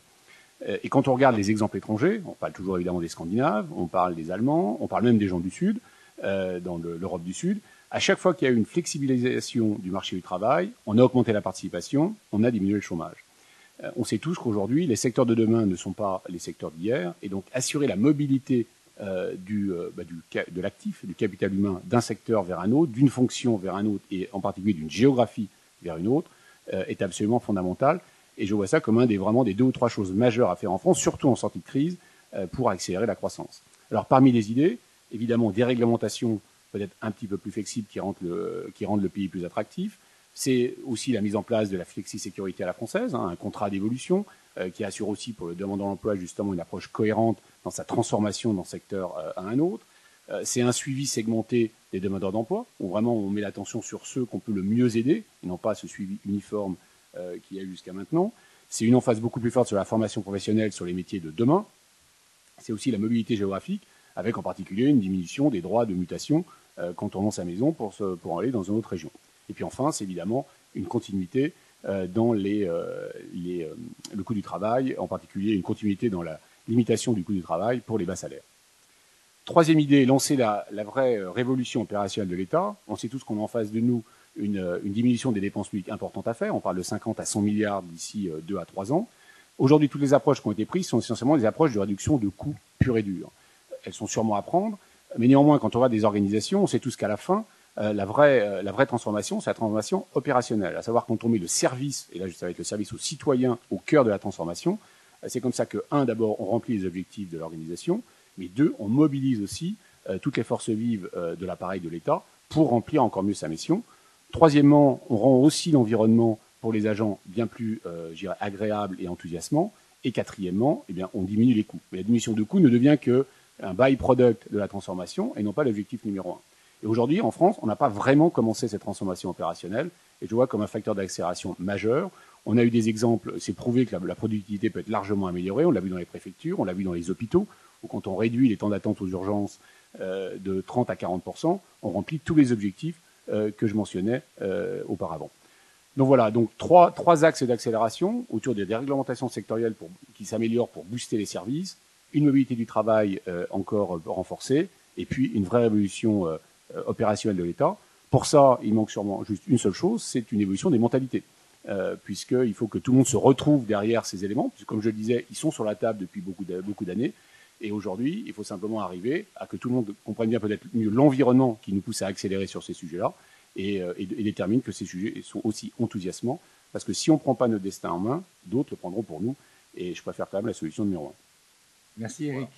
F: Et quand on regarde les exemples étrangers, on parle toujours évidemment des Scandinaves, on parle des Allemands, on parle même des gens du Sud, dans l'Europe du Sud. À chaque fois qu'il y a eu une flexibilisation du marché du travail, on a augmenté la participation, on a diminué le chômage. On sait tous qu'aujourd'hui, les secteurs de demain ne sont pas les secteurs d'hier, et donc assurer la mobilité de l'actif, du capital humain, d'un secteur vers un autre, d'une fonction vers un autre, et en particulier d'une géographie vers une autre, est absolument fondamental. Et je vois ça comme vraiment des 2 ou 3 choses majeures à faire en France, surtout en sortie de crise, pour accélérer la croissance. Alors parmi les idées, évidemment, des réglementations peut-être un petit peu plus flexibles qui rendent le pays plus attractif. C'est aussi la mise en place de la flexi-sécurité à la française, un contrat d'évolution qui assure aussi pour le demandeur d'emploi justement une approche cohérente dans sa transformation d'un secteur à un autre. C'est un suivi segmenté des demandeurs d'emploi, où vraiment on met l'attention sur ceux qu'on peut le mieux aider, et non pas ce suivi uniforme qu'il y a eu jusqu'à maintenant. C'est une emphase beaucoup plus forte sur la formation professionnelle, sur les métiers de demain. C'est aussi la mobilité géographique, avec en particulier une diminution des droits de mutation quand on vend sa maison pour aller dans une autre région. Et puis enfin, c'est évidemment une continuité dans le coût du travail, en particulier une continuité dans la limitation du coût du travail pour les bas salaires. Troisième idée, lancer la vraie révolution opérationnelle de l'État. On sait tous qu'on a en face de nous une diminution des dépenses publiques importante à faire. On parle de 50 à 100 milliards d'ici 2 à 3 ans. Aujourd'hui, toutes les approches qui ont été prises sont essentiellement des approches de réduction de coûts purs et durs. Elles sont sûrement à prendre, mais néanmoins, quand on va des organisations, on sait tous qu'à la fin, la vraie transformation, c'est la transformation opérationnelle. À savoir, quand on met le service, et là, ça va être le service aux citoyens, au cœur de la transformation, c'est comme ça que, d'abord, on remplit les objectifs de l'organisation, mais deux, on mobilise aussi toutes les forces vives de l'appareil de l'État pour remplir encore mieux sa mission. Troisièmement, on rend aussi l'environnement pour les agents bien plus agréable et enthousiasmant. Et quatrièmement, eh bien, on diminue les coûts. Mais la diminution de coûts ne devient qu'un by-product de la transformation et non pas l'objectif numéro 1. Et aujourd'hui, en France, on n'a pas vraiment commencé cette transformation opérationnelle, et je vois comme un facteur d'accélération majeur. On a eu des exemples, c'est prouvé que la productivité peut être largement améliorée, on l'a vu dans les préfectures, on l'a vu dans les hôpitaux, où quand on réduit les temps d'attente aux urgences de 30 à 40%, on remplit tous les objectifs que je mentionnais auparavant. Donc voilà, donc trois axes d'accélération autour des déréglementations sectorielles qui s'améliorent pour booster les services, une mobilité du travail encore renforcée, et puis une vraie révolution opérationnelle de l'État. Pour ça, il manque sûrement juste une seule chose, c'est une évolution des mentalités. Puisqu'il faut que tout le monde se retrouve derrière ces éléments, puisque comme je le disais, ils sont sur la table depuis beaucoup d'années, et aujourd'hui, il faut simplement arriver à que tout le monde comprenne bien peut-être mieux l'environnement qui nous pousse à accélérer sur ces sujets-là, et détermine que ces sujets sont aussi enthousiasmants, parce que si on ne prend pas notre destin en main, d'autres le prendront pour nous, et je préfère quand même la solution numéro 1.
A: Merci Eric.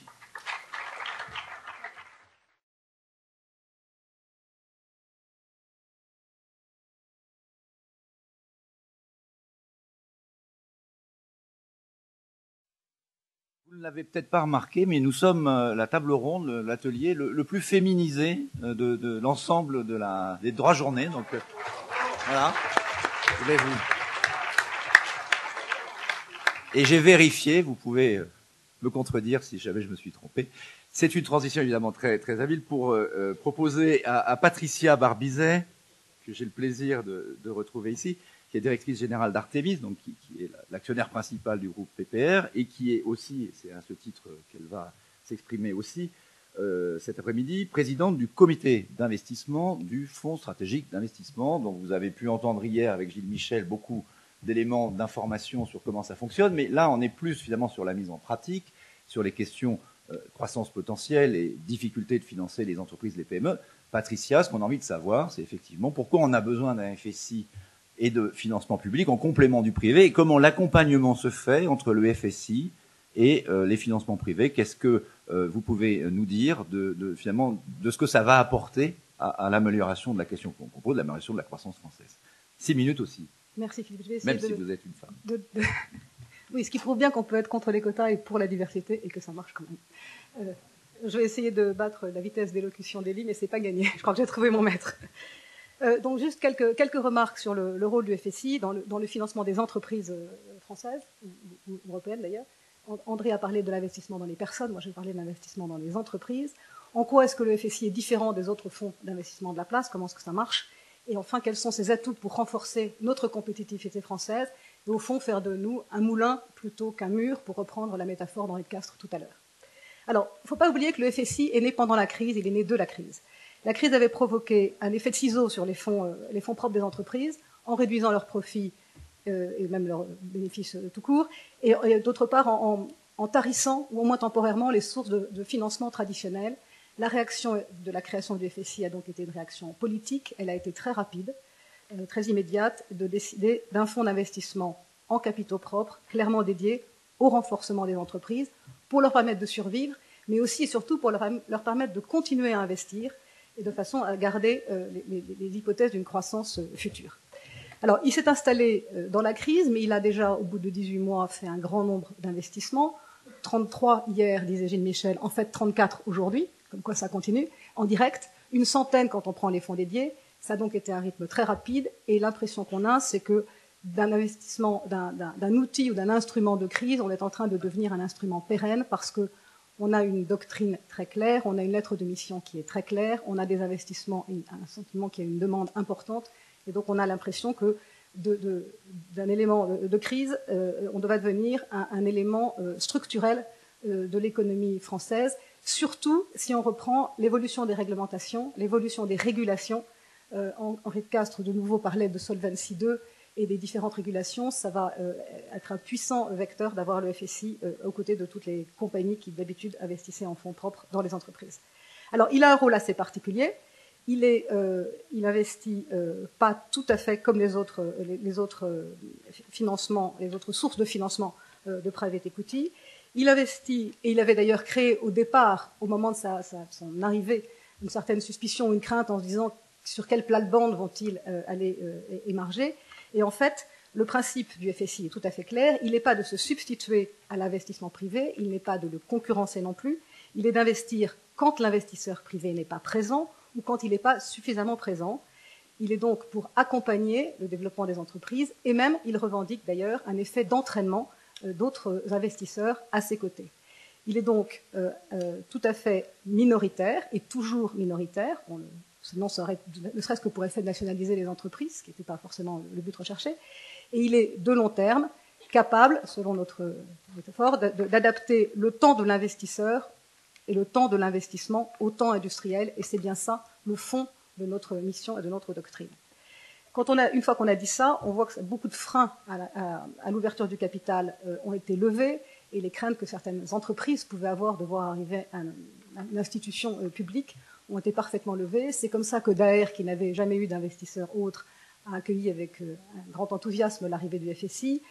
A: Vous ne l'avez peut-être pas remarqué, mais nous sommes la table ronde, l'atelier le plus féminisé de l'ensemble des 3 journées. Donc voilà, je vais vous. Et j'ai vérifié, vous pouvez me contredire si jamais je me suis trompé. C'est une transition évidemment très, très habile pour proposer à Patricia Barbizet, que j'ai le plaisir de retrouver ici, qui est directrice générale d'Artemis, donc qui est l'actionnaire principal du groupe PPR, et qui est aussi, et c'est à ce titre qu'elle va s'exprimer aussi cet après-midi, présidente du comité d'investissement du Fonds stratégique d'investissement, dont vous avez pu entendre hier avec Gilles Michel beaucoup d'éléments d'information sur comment ça fonctionne, mais là on est plus finalement sur la mise en pratique, sur les questions croissance potentielle et difficulté de financer les entreprises, les PME. Patricia, ce qu'on a envie de savoir, c'est effectivement pourquoi on a besoin d'un FSI et de financement public en complément du privé, et comment l'accompagnement se fait entre le FSI et les financements privés. Qu'est-ce que vous pouvez nous dire finalement de ce que ça va apporter à l'amélioration de la question qu'on propose, l'amélioration de la croissance française. 6 minutes aussi.
G: Merci Philippe. Je vais essayer
A: même si vous êtes une femme.
G: Oui, ce qui prouve bien qu'on peut être contre les quotas et pour la diversité, et que ça marche quand même. Je vais essayer de battre la vitesse d'élocution d'Elie, mais c'est pas gagné. Je crois que j'ai trouvé mon maître. Donc juste quelques remarques sur le rôle du FSI dans le financement des entreprises françaises, ou européennes d'ailleurs. André a parlé de l'investissement dans les personnes, moi j'ai parlé de l'investissement dans les entreprises. En quoi est-ce que le FSI est différent des autres fonds d'investissement de la place? Comment est-ce que ça marche? Et enfin, quels sont ses atouts pour renforcer notre compétitivité française et au fond faire de nous un moulin plutôt qu'un mur, pour reprendre la métaphore d'Henri de Castres tout à l'heure. Alors, il ne faut pas oublier que le FSI est né pendant la crise, il est né de la crise. La crise avait provoqué un effet de ciseau sur les fonds propres des entreprises, en réduisant leurs profits et même leurs bénéfices tout court, et d'autre part en tarissant, ou au moins temporairement, les sources de financement traditionnelles. La réaction de la création du FSI a donc été une réaction politique, elle a été très rapide, très immédiate, de décider d'un fonds d'investissement en capitaux propres, clairement dédié au renforcement des entreprises, pour leur permettre de survivre, mais aussi et surtout pour leur permettre de continuer à investir, et de façon à garder les hypothèses d'une croissance future. Alors, il s'est installé dans la crise, mais il a déjà, au bout de 18 mois, fait un grand nombre d'investissements. 33 hier, disait Gilles Michel, en fait 34 aujourd'hui, comme quoi ça continue, en direct, une centaine quand on prend les fonds dédiés. Ça a donc été un rythme très rapide, et l'impression qu'on a, c'est que d'un investissement, d'un outil ou d'un instrument de crise, on est en train de devenir un instrument pérenne, parce que On a une doctrine très claire, on a une lettre de mission qui est très claire, on a des investissements et un sentiment qu'il y a une demande importante, et donc on a l'impression que d'un élément de crise, on doit devenir un élément structurel de l'économie française, surtout si on reprend l'évolution des réglementations, l'évolution des régulations. Henri de Castries de nouveau parlait de Solvency II et des différentes régulations. Ça va être un puissant vecteur d'avoir le FSI aux côtés de toutes les compagnies qui d'habitude investissaient en fonds propres dans les entreprises. Alors il a un rôle assez particulier. Il investit pas tout à fait comme les autres financements, les autres sources de financement de private equity. Il investit, et il avait d'ailleurs créé au départ, au moment de son arrivée, une certaine suspicion ou une crainte en se disant sur quelle plate-bande vont-ils aller émarger. Et en fait, le principe du FSI est tout à fait clair. Il n'est pas de se substituer à l'investissement privé, il n'est pas de le concurrencer non plus. Il est d'investir quand l'investisseur privé n'est pas présent ou quand il n'est pas suffisamment présent. Il est donc pour accompagner le développement des entreprises et même, il revendique d'ailleurs un effet d'entraînement d'autres investisseurs à ses côtés. Il est donc tout à fait minoritaire et toujours minoritaire. Sinon, ça aurait, ne serait-ce que pour effet de nationaliser les entreprises, ce qui n'était pas forcément le but recherché. Et il est de long terme capable, selon notre métaphore, d'adapter le temps de l'investisseur et le temps de l'investissement au temps industriel. Et c'est bien ça le fond de notre mission et de notre doctrine. Une fois qu'on a dit ça, on voit que beaucoup de freins à l'ouverture du capital ont été levés et les craintes que certaines entreprises pouvaient avoir de voir arriver une institution publique ont été parfaitement levées. C'est comme ça que Daher, qui n'avait jamais eu d'investisseur autre, a accueilli avec un grand enthousiasme l'arrivée du FSI.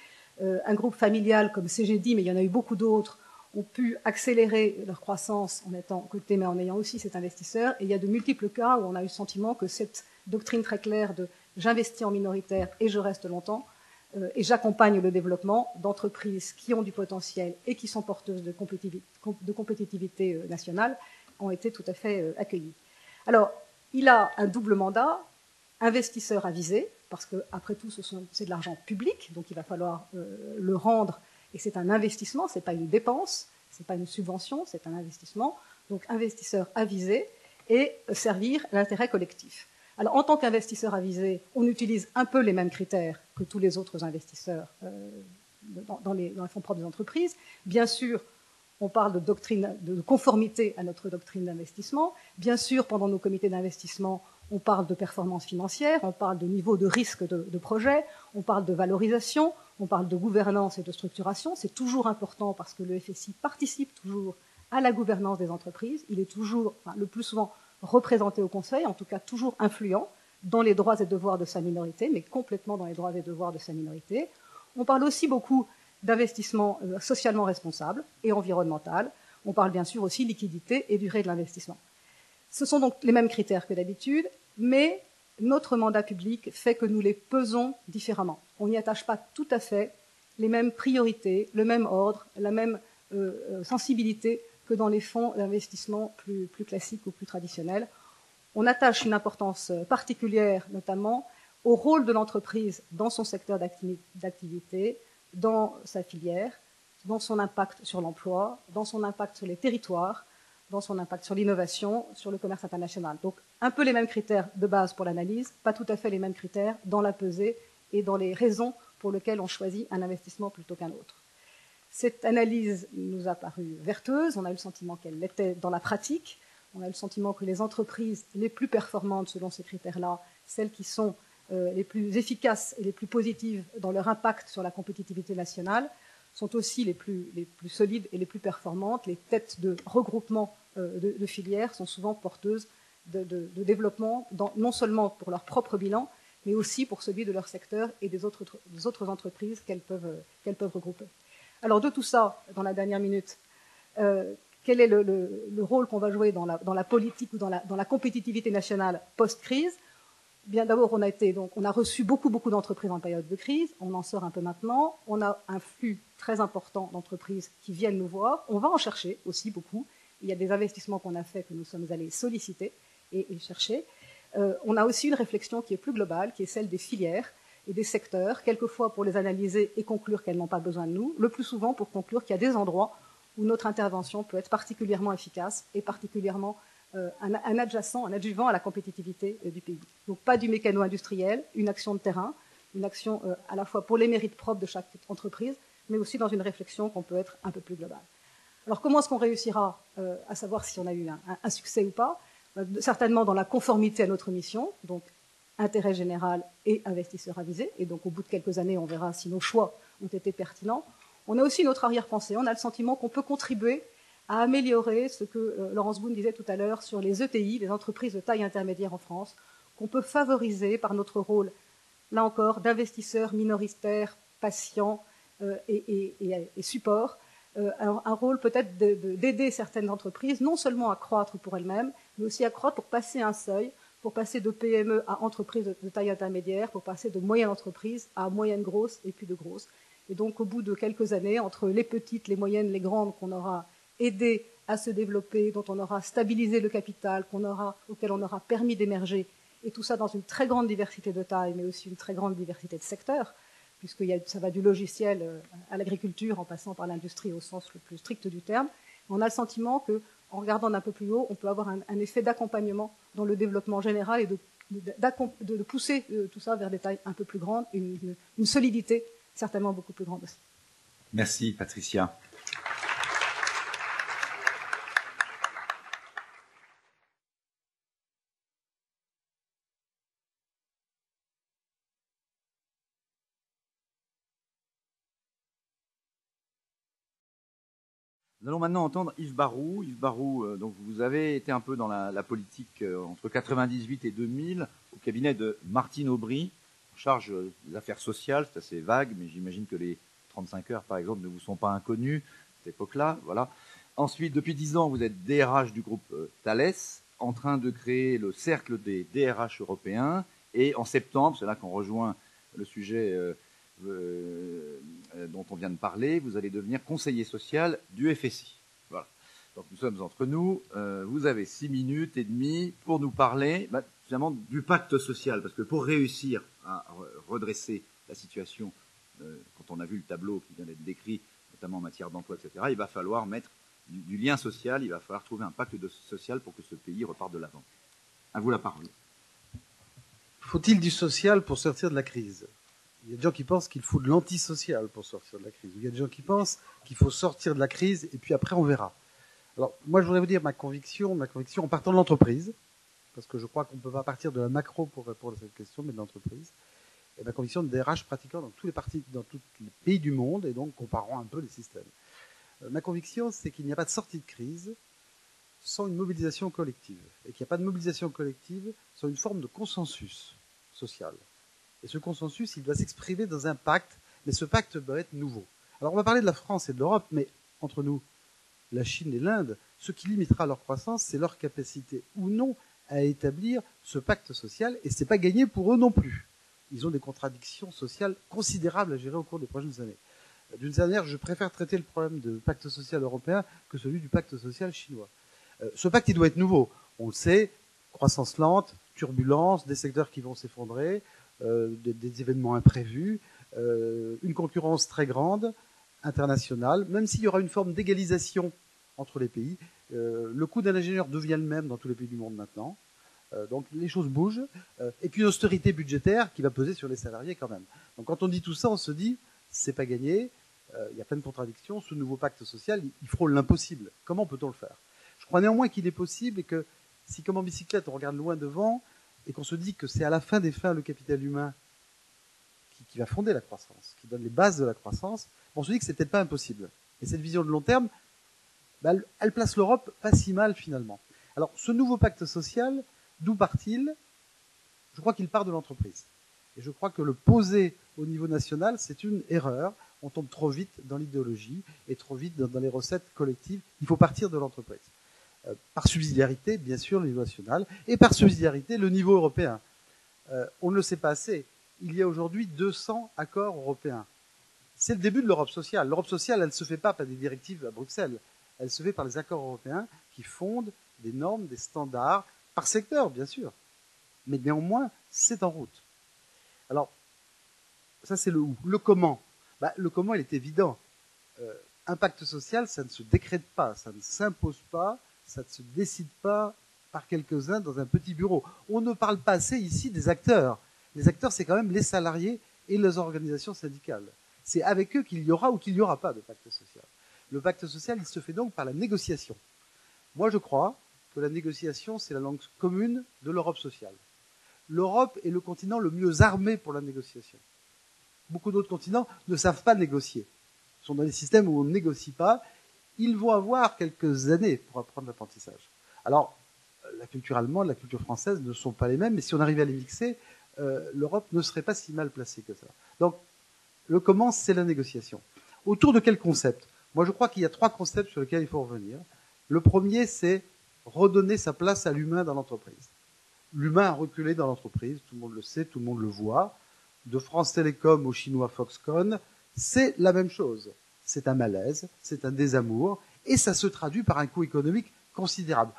G: Un groupe familial comme CGD, mais il y en a eu beaucoup d'autres, ont pu accélérer leur croissance en étant côté, mais en ayant aussi cet investisseur. Et il y a de multiples cas où on a eu le sentiment que cette doctrine très claire de j'investis en minoritaire et je reste longtemps, et j'accompagne le développement d'entreprises qui ont du potentiel et qui sont porteuses de compétitivité nationale, ont été tout à fait accueillis. Alors, il a un double mandat, investisseur avisé, parce que après tout, c'est de l'argent public, donc il va falloir le rendre, et c'est un investissement, c'est pas une dépense, c'est pas une subvention, c'est un investissement. Donc, investisseur avisé et servir l'intérêt collectif. Alors, en tant qu'investisseur avisé, on utilise un peu les mêmes critères que tous les autres investisseurs dans les fonds propres des entreprises. Bien sûr, on parle de doctrine, de conformité à notre doctrine d'investissement. Bien sûr, pendant nos comités d'investissement, on parle de performance financière, on parle de niveau de risque de projet, on parle de valorisation, on parle de gouvernance et de structuration. C'est toujours important parce que le FSI participe toujours à la gouvernance des entreprises. Il est toujours, le plus souvent, représenté au Conseil, en tout cas toujours influent dans les droits et devoirs de sa minorité, mais complètement dans les droits et devoirs de sa minorité. On parle aussi beaucoup d'investissement socialement responsable et environnemental. On parle bien sûr aussi liquidité et durée de l'investissement. Ce sont donc les mêmes critères que d'habitude, mais notre mandat public fait que nous les pesons différemment. On n'y attache pas tout à fait les mêmes priorités, le même ordre, la même sensibilité que dans les fonds d'investissement plus classiques ou plus traditionnels. On attache une importance particulière, notamment, au rôle de l'entreprise dans son secteur d'activité, dans sa filière, dans son impact sur l'emploi, dans son impact sur les territoires, dans son impact sur l'innovation, sur le commerce international. Donc, un peu les mêmes critères de base pour l'analyse, pas tout à fait les mêmes critères dans la pesée et dans les raisons pour lesquelles on choisit un investissement plutôt qu'un autre. Cette analyse nous a paru vertueuse, on a eu le sentiment qu'elle l'était dans la pratique, on a eu le sentiment que les entreprises les plus performantes selon ces critères-là, celles qui sont les plus efficaces et les plus positives dans leur impact sur la compétitivité nationale, sont aussi les plus solides et les plus performantes. Les têtes de regroupement de filières sont souvent porteuses de développement, non seulement pour leur propre bilan, mais aussi pour celui de leur secteur et des autres entreprises qu'elles peuvent regrouper. Alors de tout ça, dans la dernière minute, quel est le rôle qu'on va jouer dans la politique ou dans la compétitivité nationale post-crise? Bien d'abord, on a reçu beaucoup d'entreprises en période de crise, on en sort un peu maintenant, on a un flux très important d'entreprises qui viennent nous voir, on va en chercher aussi beaucoup, il y a des investissements qu'on a faits que nous sommes allés solliciter et chercher. On a aussi une réflexion qui est plus globale, qui est celle des filières et des secteurs, quelquefois pour les analyser et conclure qu'elles n'ont pas besoin de nous, le plus souvent pour conclure qu'il y a des endroits où notre intervention peut être particulièrement efficace et particulièrement un adjacent, un adjuvant à la compétitivité du pays. Donc pas du mécano industriel, une action de terrain, une action à la fois pour les mérites propres de chaque entreprise, mais aussi dans une réflexion qu'on peut être un peu plus globale. Alors comment est-ce qu'on réussira à savoir si on a eu un succès ou pas? Certainement dans la conformité à notre mission, donc intérêt général et investisseurs avisés, et donc au bout de quelques années, on verra si nos choix ont été pertinents. On a aussi notre arrière-pensée, on a le sentiment qu'on peut contribuer à améliorer ce que Laurence Boone disait tout à l'heure sur les ETI, les entreprises de taille intermédiaire en France, qu'on peut favoriser par notre rôle, là encore, d'investisseurs minoritaires, patients et support, un rôle peut-être d'aider certaines entreprises, non seulement à croître pour elles-mêmes, mais aussi à croître pour passer un seuil, pour passer de PME à entreprises de taille intermédiaire, pour passer de moyennes entreprises à moyennes grosses et puis de grosses. Et donc, au bout de quelques années, entre les petites, les moyennes, les grandes, qu'on aura aidé à se développer, dont on aura stabilisé le capital, auquel on aura permis d'émerger, et tout ça dans une très grande diversité de tailles, mais aussi une très grande diversité de secteurs, puisque ça va du logiciel à l'agriculture, en passant par l'industrie au sens le plus strict du terme. On a le sentiment qu'en regardant d'un peu plus haut, on peut avoir un effet d'accompagnement dans le développement général et de pousser tout ça vers des tailles un peu plus grandes, une solidité certainement beaucoup plus grande aussi.
A: Merci Patricia. Nous allons maintenant entendre Yves Barrou. Yves Barrou, donc vous avez été un peu dans la politique entre 98 et 2000 au cabinet de Martine Aubry, en charge des affaires sociales. C'est assez vague, mais j'imagine que les 35 heures, par exemple, ne vous sont pas inconnues à cette époque-là. Voilà. Ensuite, depuis 10 ans, vous êtes DRH du groupe Thales, en train de créer le cercle des DRH européens. Et en septembre, c'est là qu'on rejoint le sujet dont on vient de parler, vous allez devenir conseiller social du FSI. Voilà. Donc nous sommes entre nous. Vous avez 6 minutes et demie pour nous parler finalement du pacte social, parce que pour réussir à redresser la situation, quand on a vu le tableau qui vient d'être décrit, notamment en matière d'emploi, etc., il va falloir mettre du lien social, il va falloir trouver un pacte social pour que ce pays reparte de l'avant. À vous la parole.
H: Faut-il du social pour sortir de la crise ? Il y a des gens qui pensent qu'il faut de l'antisocial pour sortir de la crise. Il y a des gens qui pensent qu'il faut sortir de la crise et puis après on verra. Alors moi je voudrais vous dire ma conviction en partant de l'entreprise, parce que je crois qu'on ne peut pas partir de la macro pour répondre à cette question, mais de l'entreprise. Et ma conviction de DRH pratiquant dans tous les pays du monde, et donc comparant un peu les systèmes. Ma conviction, c'est qu'il n'y a pas de sortie de crise sans une mobilisation collective, et qu'il n'y a pas de mobilisation collective sans une forme de consensus social. Et ce consensus, il doit s'exprimer dans un pacte, mais ce pacte doit être nouveau. Alors on va parler de la France et de l'Europe, mais entre nous, la Chine et l'Inde, ce qui limitera leur croissance, c'est leur capacité ou non à établir ce pacte social, et ce n'est pas gagné pour eux non plus. Ils ont des contradictions sociales considérables à gérer au cours des prochaines années. D'une certaine manière, je préfère traiter le problème du pacte social européen que celui du pacte social chinois. Ce pacte, il doit être nouveau. On le sait, croissance lente, turbulence, des secteurs qui vont s'effondrer, des événements imprévus, une concurrence très grande, internationale, même s'il y aura une forme d'égalisation entre les pays. Le coût d'un ingénieur devient le même dans tous les pays du monde maintenant. Donc les choses bougent. Et puis une austérité budgétaire qui va peser sur les salariés quand même. Donc quand on dit tout ça, on se dit, c'est pas gagné, il y a plein de contradictions. Ce nouveau pacte social, il frôle l'impossible. Comment peut-on le faire ? Je crois néanmoins qu'il est possible et que si, comme en bicyclette, on regarde loin devant et qu'on se dit que c'est à la fin des fins le capital humain qui va fonder la croissance, qui donne les bases de la croissance, on se dit que c'est peut-être pas impossible. Et cette vision de long terme, elle place l'Europe pas si mal finalement. Alors, ce nouveau pacte social, d'où part-il ? Je crois qu'il part de l'entreprise. Et je crois que le poser au niveau national, c'est une erreur. On tombe trop vite dans l'idéologie et trop vite dans les recettes collectives. Il faut partir de l'entreprise. Par subsidiarité, bien sûr, le niveau national, et par subsidiarité, le niveau européen. On ne le sait pas assez. Il y a aujourd'hui 200 accords européens. C'est le début de l'Europe sociale. L'Europe sociale, elle ne se fait pas par des directives à Bruxelles. Elle se fait par les accords européens qui fondent des normes, des standards, par secteur, bien sûr. Mais néanmoins, c'est en route. Alors, ça c'est le où. Le comment. Le comment, il est évident. un pacte social, ça ne se décrète pas, ça ne s'impose pas, ça ne se décide pas par quelques-uns dans un petit bureau. On ne parle pas assez ici des acteurs. Les acteurs, c'est quand même les salariés et les organisations syndicales. C'est avec eux qu'il y aura ou qu'il n'y aura pas de pacte social. Le pacte social, il se fait donc par la négociation. Moi, je crois que la négociation, c'est la langue commune de l'Europe sociale. L'Europe est le continent le mieux armé pour la négociation. Beaucoup d'autres continents ne savent pas négocier. Ils sont dans des systèmes où on ne négocie pas. Ils vont avoir quelques années pour apprendre l'apprentissage. Alors, la culture allemande, la culture française ne sont pas les mêmes, mais si on arrivait à les mixer, l'Europe ne serait pas si mal placée que ça. Donc, le comment, c'est la négociation. Autour de quel concept? Moi, je crois qu'il y a 3 concepts sur lesquels il faut revenir. Le premier, c'est redonner sa place à l'humain dans l'entreprise. L'humain a reculé dans l'entreprise, tout le monde le sait, tout le monde le voit. De France Télécom au chinois Foxconn, c'est la même chose. C'est un malaise, c'est un désamour, et ça se traduit par un coût économique considérable.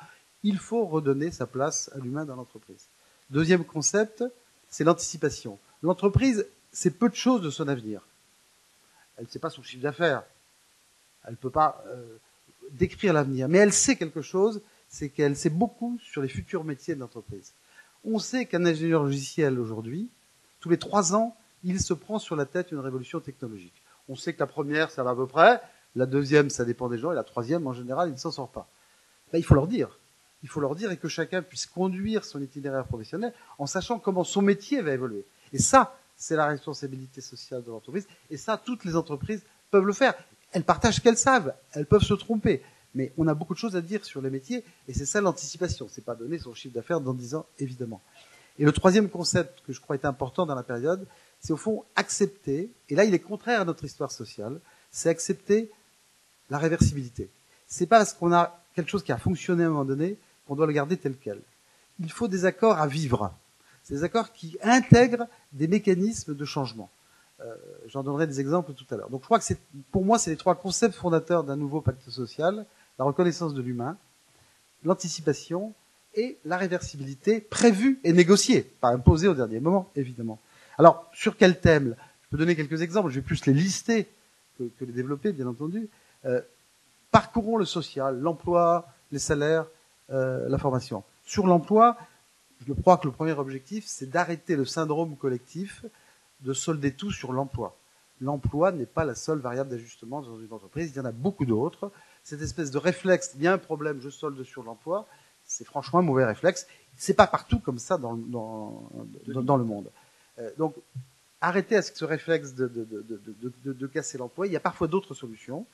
H: Il faut redonner sa place à l'humain dans l'entreprise. Deuxième concept, c'est l'anticipation. L'entreprise, c'est peu de choses de son avenir. Elle ne sait pas son chiffre d'affaires. Elle ne peut pas décrire l'avenir. Mais elle sait quelque chose, c'est qu'elle sait beaucoup sur les futurs métiers de l'entreprise. On sait qu'un ingénieur logiciel aujourd'hui, tous les 3 ans, il se prend sur la tête une révolution technologique. On sait que la première, ça va à peu près, la deuxième, ça dépend des gens, et la troisième, en général, il ne s'en sort pas. Ben, il faut leur dire. Il faut leur dire et que chacun puisse conduire son itinéraire professionnel en sachant comment son métier va évoluer. Et ça, c'est la responsabilité sociale de l'entreprise. Et ça, toutes les entreprises peuvent le faire. Elles partagent ce qu'elles savent. Elles peuvent se tromper. Mais on a beaucoup de choses à dire sur les métiers, et c'est ça l'anticipation. C'est pas donner son chiffre d'affaires dans 10 ans, évidemment. Et le troisième concept que je crois est important dans la période, c'est au fond accepter, et là il est contraire à notre histoire sociale, c'est accepter la réversibilité. C'est pas parce qu'on a quelque chose qui a fonctionné à un moment donné qu'on doit le garder tel quel. Il faut des accords à vivre. C'est des accords qui intègrent des mécanismes de changement. J'en donnerai des exemples tout à l'heure. Donc je crois que pour moi, c'est les 3 concepts fondateurs d'un nouveau pacte social: la reconnaissance de l'humain, l'anticipation et la réversibilité prévue et négociée, pas imposée au dernier moment, évidemment. Alors, sur quel thème? Je peux donner quelques exemples, je vais plus les lister que les développer, bien entendu. Parcourons le social, l'emploi, les salaires, la formation. Sur l'emploi, je crois que le premier objectif, c'est d'arrêter le syndrome collectif de solder tout sur l'emploi. L'emploi n'est pas la seule variable d'ajustement dans une entreprise, il y en a beaucoup d'autres. Cette espèce de réflexe, il y a un problème, je solde sur l'emploi, c'est franchement un mauvais réflexe. C'est pas partout comme ça dans le monde. Donc, arrêtez à ce réflexe de casser l'emploi. Il y a parfois d'autres solutions.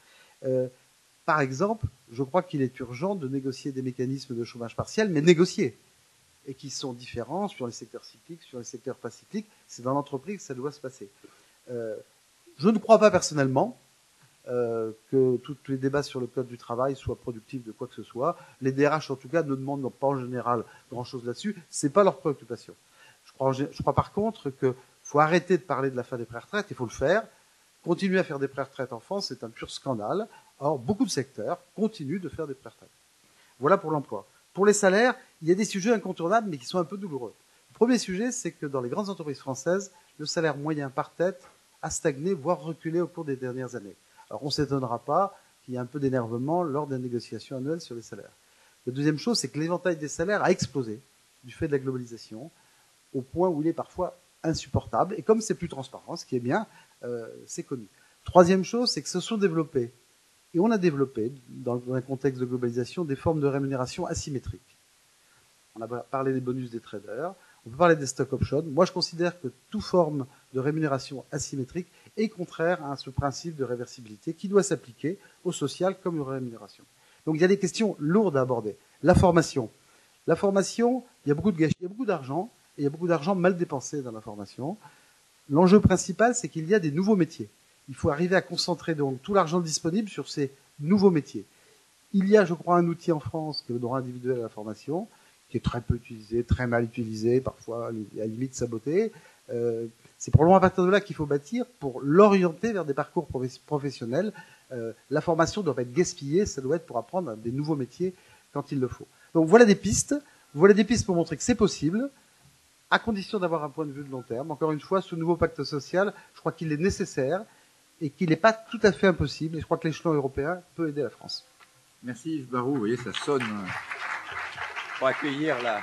H: Par exemple, je crois qu'il est urgent de négocier des mécanismes de chômage partiel, mais négociés, et qui sont différents sur les secteurs cycliques, sur les secteurs pas cycliques. C'est dans l'entreprise que ça doit se passer. Je ne crois pas personnellement que tous les débats sur le code du travail soient productifs de quoi que ce soit. Les DRH, en tout cas, ne demandent pas en général grand-chose là-dessus. C'est pas leur préoccupation. Je crois par contre qu'il faut arrêter de parler de la fin des pré-retraites, il faut le faire. Continuer à faire des pré-retraites en France, c'est un pur scandale. Or, beaucoup de secteurs continuent de faire des pré-retraites. Voilà pour l'emploi. Pour les salaires, il y a des sujets incontournables, mais qui sont un peu douloureux. Le premier sujet, c'est que dans les grandes entreprises françaises, le salaire moyen par tête a stagné, voire reculé au cours des dernières années. Alors, on ne s'étonnera pas qu'il y ait un peu d'énervement lors des négociations annuelles sur les salaires. La deuxième chose, c'est que l'éventail des salaires a explosé du fait de la globalisation, au point où il est parfois insupportable. Et comme c'est plus transparent, ce qui est bien, c'est connu. Troisième chose, c'est que se sont développés, et on a développé, dans un contexte de globalisation, des formes de rémunération asymétriques. On a parlé des bonus des traders, on peut parler des stock options. Moi, je considère que toute forme de rémunération asymétrique est contraire à ce principe de réversibilité qui doit s'appliquer au social comme aux rémunérations. Donc, il y a des questions lourdes à aborder. La formation. La formation, il y a beaucoup de gâchis, il y a beaucoup d'argent, et il y a beaucoup d'argent mal dépensé dans la formation. L'enjeu principal, c'est qu'il y a des nouveaux métiers. Il faut arriver à concentrer donc tout l'argent disponible sur ces nouveaux métiers. Il y a, je crois, un outil en France qui est le droit individuel à la formation, qui est très peu utilisé, très mal utilisé, parfois à la limite saboté. C'est probablement à partir de là qu'il faut bâtir pour l'orienter vers des parcours professionnels. La formation doit pas être gaspillée, ça doit être pour apprendre des nouveaux métiers quand il le faut. Donc voilà des pistes pour montrer que c'est possible, à condition d'avoir un point de vue de long terme. Encore une fois, ce nouveau pacte social, je crois qu'il est nécessaire. et qu'il n'est pas tout à fait impossible. Et je crois que l'échelon européen peut aider la France.
A: Merci Yves Barrou. Vous voyez, ça sonne pour accueillir là.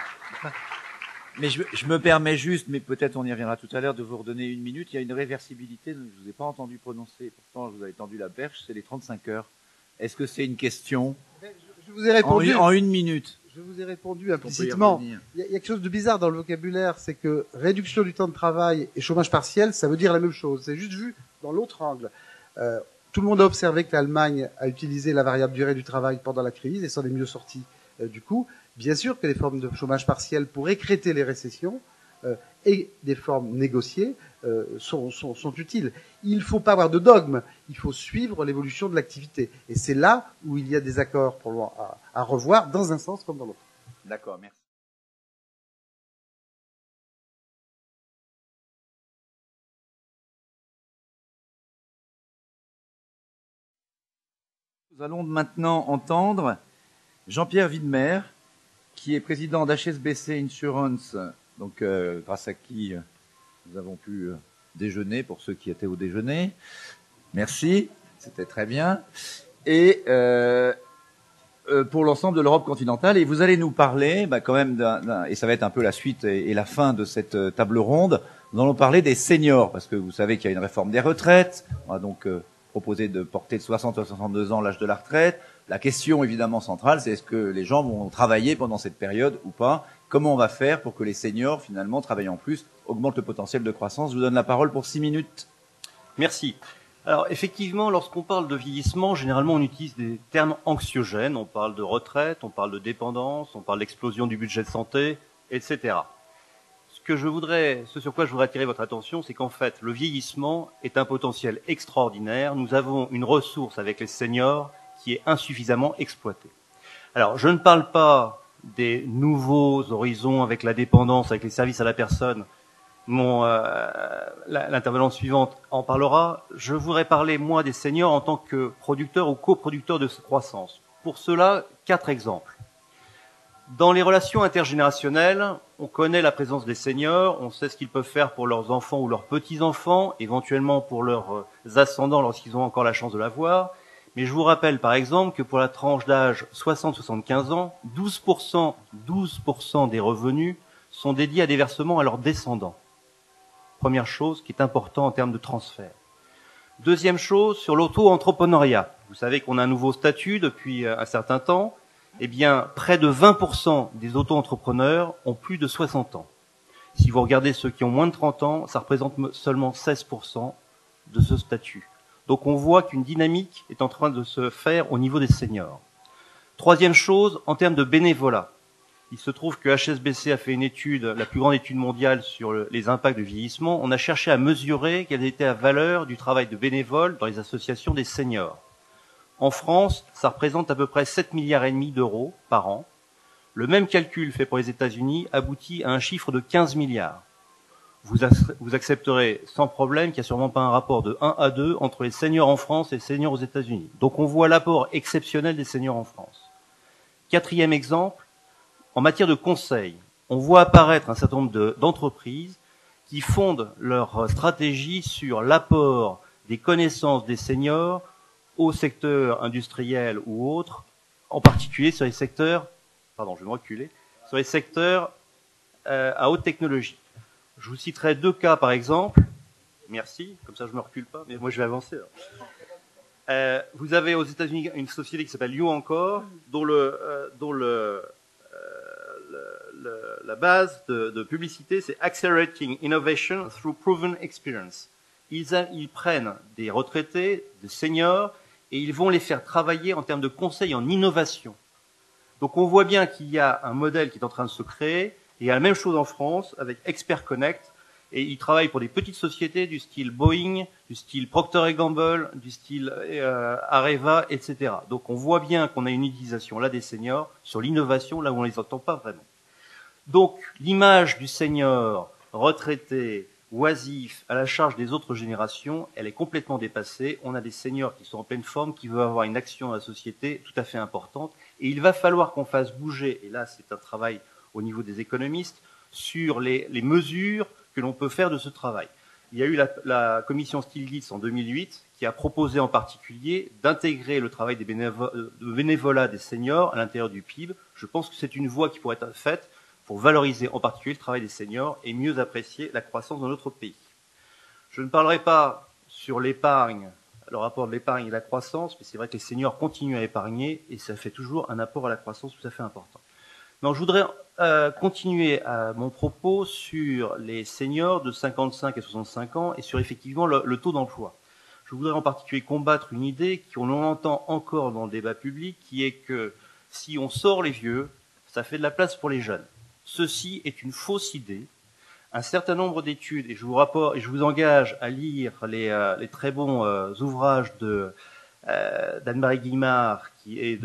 A: Mais je me permets juste, mais peut-être on y reviendra tout à l'heure, de vous redonner une minute. Il y a une réversibilité, je ne vous ai pas entendu prononcer, pourtant je vous avais tendu la perche, c'est les 35 heures. Est-ce que c'est une question?
H: Je vous ai répondu
A: en une minute.
H: Je vous ai répondu implicitement. Il y a quelque chose de bizarre dans le vocabulaire, c'est que réduction du temps de travail et chômage partiel, ça veut dire la même chose. C'est juste vu dans l'autre angle. Tout le monde a observé que l'Allemagne a utilisé la variable durée du travail pendant la crise et s'en est mieux sorti du coup. Bien sûr que les formes de chômage partiel pour écrêter les récessions et des formes négociées sont utiles. Il ne faut pas avoir de dogme, il faut suivre l'évolution de l'activité. Et c'est là où il y a des accords à revoir dans un sens comme dans l'autre.
A: D'accord, merci. Nous allons maintenant entendre Jean-Pierre Widmer, qui est président d'HSBC Insurance, donc grâce à qui nous avons pu déjeuner pour ceux qui étaient au déjeuner. Merci, c'était très bien. Et pour l'ensemble de l'Europe continentale. Et vous allez nous parler, quand même, et ça va être un peu la suite et la fin de cette table ronde. Nous allons parler des seniors, parce que vous savez qu'il y a une réforme des retraites. On va donc proposer de porter de 60 à 62 ans l'âge de la retraite. La question évidemment centrale, c'est est-ce que les gens vont travailler pendant cette période ou pas? Comment on va faire pour que les seniors, finalement, travaillant plus, augmentent le potentiel de croissance? Je vous donne la parole pour 6 minutes.
I: Merci. Alors effectivement, lorsqu'on parle de vieillissement, généralement on utilise des termes anxiogènes. On parle de retraite, on parle de dépendance, on parle d'explosion du budget de santé, etc. Ce sur quoi je voudrais attirer votre attention, c'est qu'en fait, le vieillissement est un potentiel extraordinaire. Nous avons une ressource avec les seniors qui est insuffisamment exploitée. Alors, je ne parle pas des nouveaux horizons avec la dépendance, avec les services à la personne. L'intervenante suivante en parlera. Je voudrais parler, moi, des seniors en tant que producteurs ou coproducteurs de croissance. Pour cela, 4 exemples. Dans les relations intergénérationnelles, on connaît la présence des seniors, on sait ce qu'ils peuvent faire pour leurs enfants ou leurs petits-enfants, éventuellement pour leurs ascendants lorsqu'ils ont encore la chance de l'avoir. Mais je vous rappelle par exemple que pour la tranche d'âge 60-75 ans, 12% des revenus sont dédiés à des versements à leurs descendants. Première chose qui est importante en termes de transfert. Deuxième chose, sur l'auto-entrepreneuriat. Vous savez qu'on a un nouveau statut depuis un certain temps. Eh bien, près de 20% des auto-entrepreneurs ont plus de 60 ans. Si vous regardez ceux qui ont moins de 30 ans, ça représente seulement 16% de ce statut. Donc on voit qu'une dynamique est en train de se faire au niveau des seniors. Troisième chose, en termes de bénévolat. Il se trouve que HSBC a fait une étude, la plus grande étude mondiale sur les impacts du vieillissement. On a cherché à mesurer quelle était la valeur du travail de bénévoles dans les associations des seniors. En France, ça représente à peu près 7,5 milliards d'euros par an. Le même calcul fait pour les États-Unis aboutit à un chiffre de 15 milliards. Vous accepterez sans problème qu'il n'y a sûrement pas un rapport de 1 à 2 entre les seniors en France et les seniors aux États-Unis. Donc on voit l'apport exceptionnel des seniors en France. Quatrième exemple, en matière de conseil, on voit apparaître un certain nombre d'entreprises qui fondent leur stratégie sur l'apport des connaissances des seniors au secteur industriel ou autre, en particulier sur les secteurs, sur les secteurs à haute technologie. Je vous citerai 2 cas par exemple. Merci, comme ça je me recule pas, mais moi je vais avancer. Vous avez aux États-Unis une société qui s'appelle You Encore, dont la base de publicité c'est Accelerating Innovation Through Proven Experience. Ils prennent des retraités, des seniors, et ils vont les faire travailler en termes de conseil en innovation. Donc on voit bien qu'il y a un modèle qui est en train de se créer, et il y a la même chose en France avec Expert Connect, et ils travaillent pour des petites sociétés du style Boeing, du style Procter & Gamble, du style Areva, etc. Donc on voit bien qu'on a une utilisation là des seniors sur l'innovation, là où on ne les entend pas vraiment. Donc l'image du senior retraité, oisif, à la charge des autres générations, elle est complètement dépassée. On a des seniors qui sont en pleine forme, qui veulent avoir une action dans la société tout à fait importante. Et il va falloir qu'on fasse bouger, et là c'est un travail au niveau des économistes, sur les mesures que l'on peut faire de ce travail. Il y a eu la commission Stiglitz en 2008 qui a proposé en particulier d'intégrer le travail des bénévolat des seniors à l'intérieur du PIB. Je pense que c'est une voie qui pourrait être faite pour valoriser en particulier le travail des seniors et mieux apprécier la croissance dans notre pays. Je ne parlerai pas sur l'épargne, le rapport de l'épargne et la croissance, mais c'est vrai que les seniors continuent à épargner et ça fait toujours un apport à la croissance tout à fait important. Non, je voudrais continuer mon propos sur les seniors de 55 à 65 ans et sur effectivement le taux d'emploi. Je voudrais en particulier combattre une idée qu'on entend encore dans le débat public, qui est que si on sort les vieux, ça fait de la place pour les jeunes. Ceci est une fausse idée. Un certain nombre d'études, et je vous engage à lire les très bons ouvrages d'Anne-Marie Guimard, qui est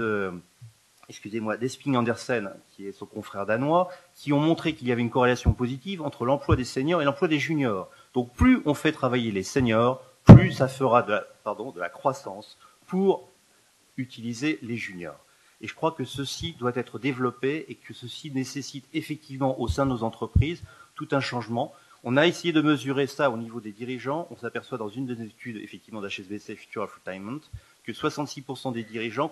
I: d'Esping Andersen, qui est son confrère danois, qui ont montré qu'il y avait une corrélation positive entre l'emploi des seniors et l'emploi des juniors. Donc plus on fait travailler les seniors, plus ça fera de la croissance pour utiliser les juniors. Et je crois que ceci doit être développé et que ceci nécessite effectivement au sein de nos entreprises tout un changement. On a essayé de mesurer ça au niveau des dirigeants. On s'aperçoit dans une des études effectivement d'HSBC Future of Retirement que 66% des dirigeants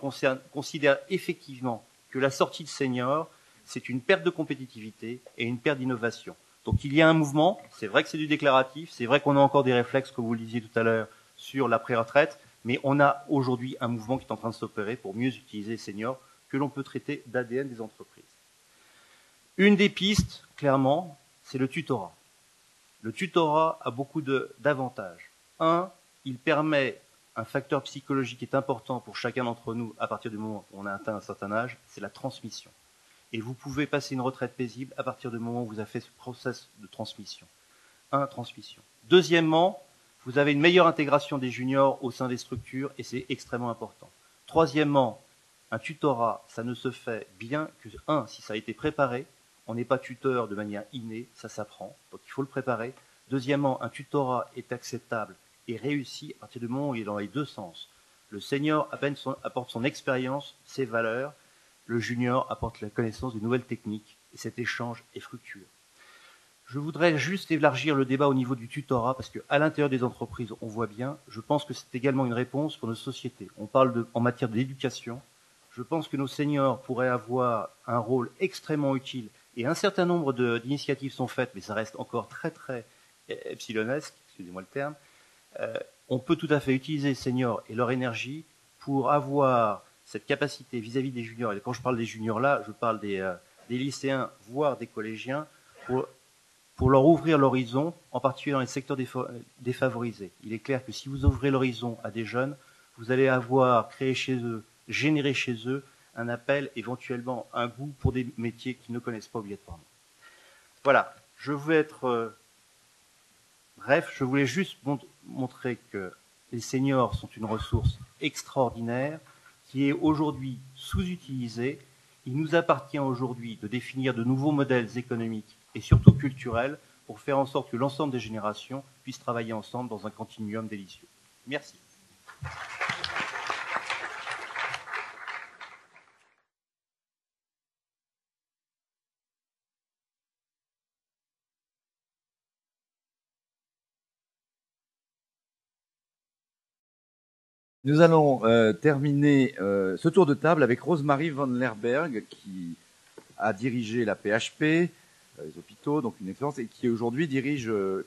I: considèrent effectivement que la sortie de seniors, c'est une perte de compétitivité et une perte d'innovation. Donc il y a un mouvement, c'est vrai que c'est du déclaratif, c'est vrai qu'on a encore des réflexes, comme vous le disiez tout à l'heure, sur la pré-retraite, mais on a aujourd'hui un mouvement qui est en train de s'opérer pour mieux utiliser les seniors que l'on peut traiter d'ADN des entreprises. Une des pistes, clairement, c'est le tutorat. Le tutorat a beaucoup d'avantages. Un, il permet un facteur psychologique qui est important pour chacun d'entre nous à partir du moment où on a atteint un certain âge, c'est la transmission. Et vous pouvez passer une retraite paisible à partir du moment où vous avez fait ce process de transmission. Transmission. Deuxièmement, vous avez une meilleure intégration des juniors au sein des structures et c'est extrêmement important. Troisièmement, un tutorat, ça ne se fait bien que, si ça a été préparé, on n'est pas tuteur de manière innée, ça s'apprend, donc il faut le préparer. Deuxièmement, un tutorat est acceptable et réussi à partir du moment où il est dans les deux sens. Le senior apporte son expérience, ses valeurs, le junior apporte la connaissance des nouvelles techniques et cet échange est fructueux. Je voudrais juste élargir le débat au niveau du tutorat parce qu'à l'intérieur des entreprises, on voit bien, je pense que c'est également une réponse pour nos sociétés. On parle en matière d'éducation. Je pense que nos seniors pourraient avoir un rôle extrêmement utile et un certain nombre d'initiatives sont faites, mais ça reste encore très très epsilonesque, excusez-moi le terme. On peut tout à fait utiliser les seniors et leur énergie pour avoir cette capacité vis-à-vis des juniors. Et quand je parle des juniors là, je parle des lycéens, voire des collégiens, pour leur ouvrir l'horizon, en particulier dans les secteurs défavorisés. Il est clair que si vous ouvrez l'horizon à des jeunes, vous allez avoir créé chez eux, générer chez eux un appel, éventuellement un goût pour des métiers qu'ils ne connaissent pas obligatoirement. Voilà, je veux être bref, je voulais juste montrer que les seniors sont une ressource extraordinaire qui est aujourd'hui sous-utilisée. Il nous appartient aujourd'hui de définir de nouveaux modèles économiques et surtout culturels pour faire en sorte que l'ensemble des générations puissent travailler ensemble dans un continuum délicieux. Merci.
A: Nous allons terminer ce tour de table avec Rosemarie van Lerberg, qui a dirigé la PHP, les hôpitaux, donc une expérience, et qui aujourd'hui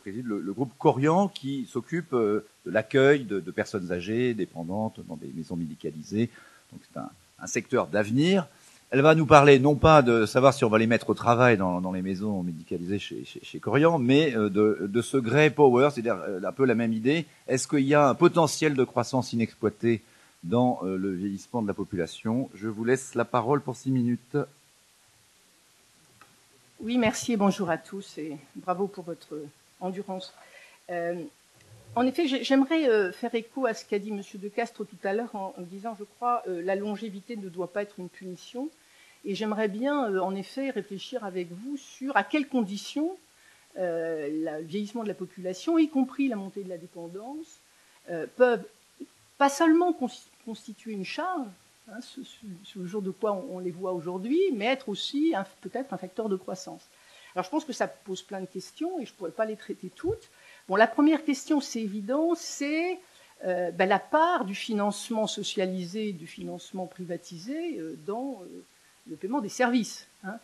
A: préside le groupe Corian, qui s'occupe de l'accueil de personnes âgées, dépendantes, dans des maisons médicalisées. Donc c'est un secteur d'avenir. Elle va nous parler non pas de savoir si on va les mettre au travail dans les maisons médicalisées chez Corian, mais de ce grey power, c'est-à-dire un peu la même idée. Est-ce qu'il y a un potentiel de croissance inexploité dans le vieillissement de la population? Je vous laisse la parole pour 6 minutes.
J: Oui, merci et bonjour à tous et bravo pour votre endurance. En effet, j'aimerais faire écho à ce qu'a dit M. De Castres tout à l'heure en disant, je crois, la longévité ne doit pas être une punition. Et j'aimerais bien, en effet, réfléchir avec vous sur à quelles conditions le vieillissement de la population, y compris la montée de la dépendance, peuvent pas seulement constituer une charge, ce jour de quoi on les voit aujourd'hui, mais être aussi peut-être un facteur de croissance. Alors je pense que ça pose plein de questions et je ne pourrais pas les traiter toutes. Bon, la première question, c'est évident, c'est la part du financement socialisé, du financement privatisé dans le paiement des services. Hein.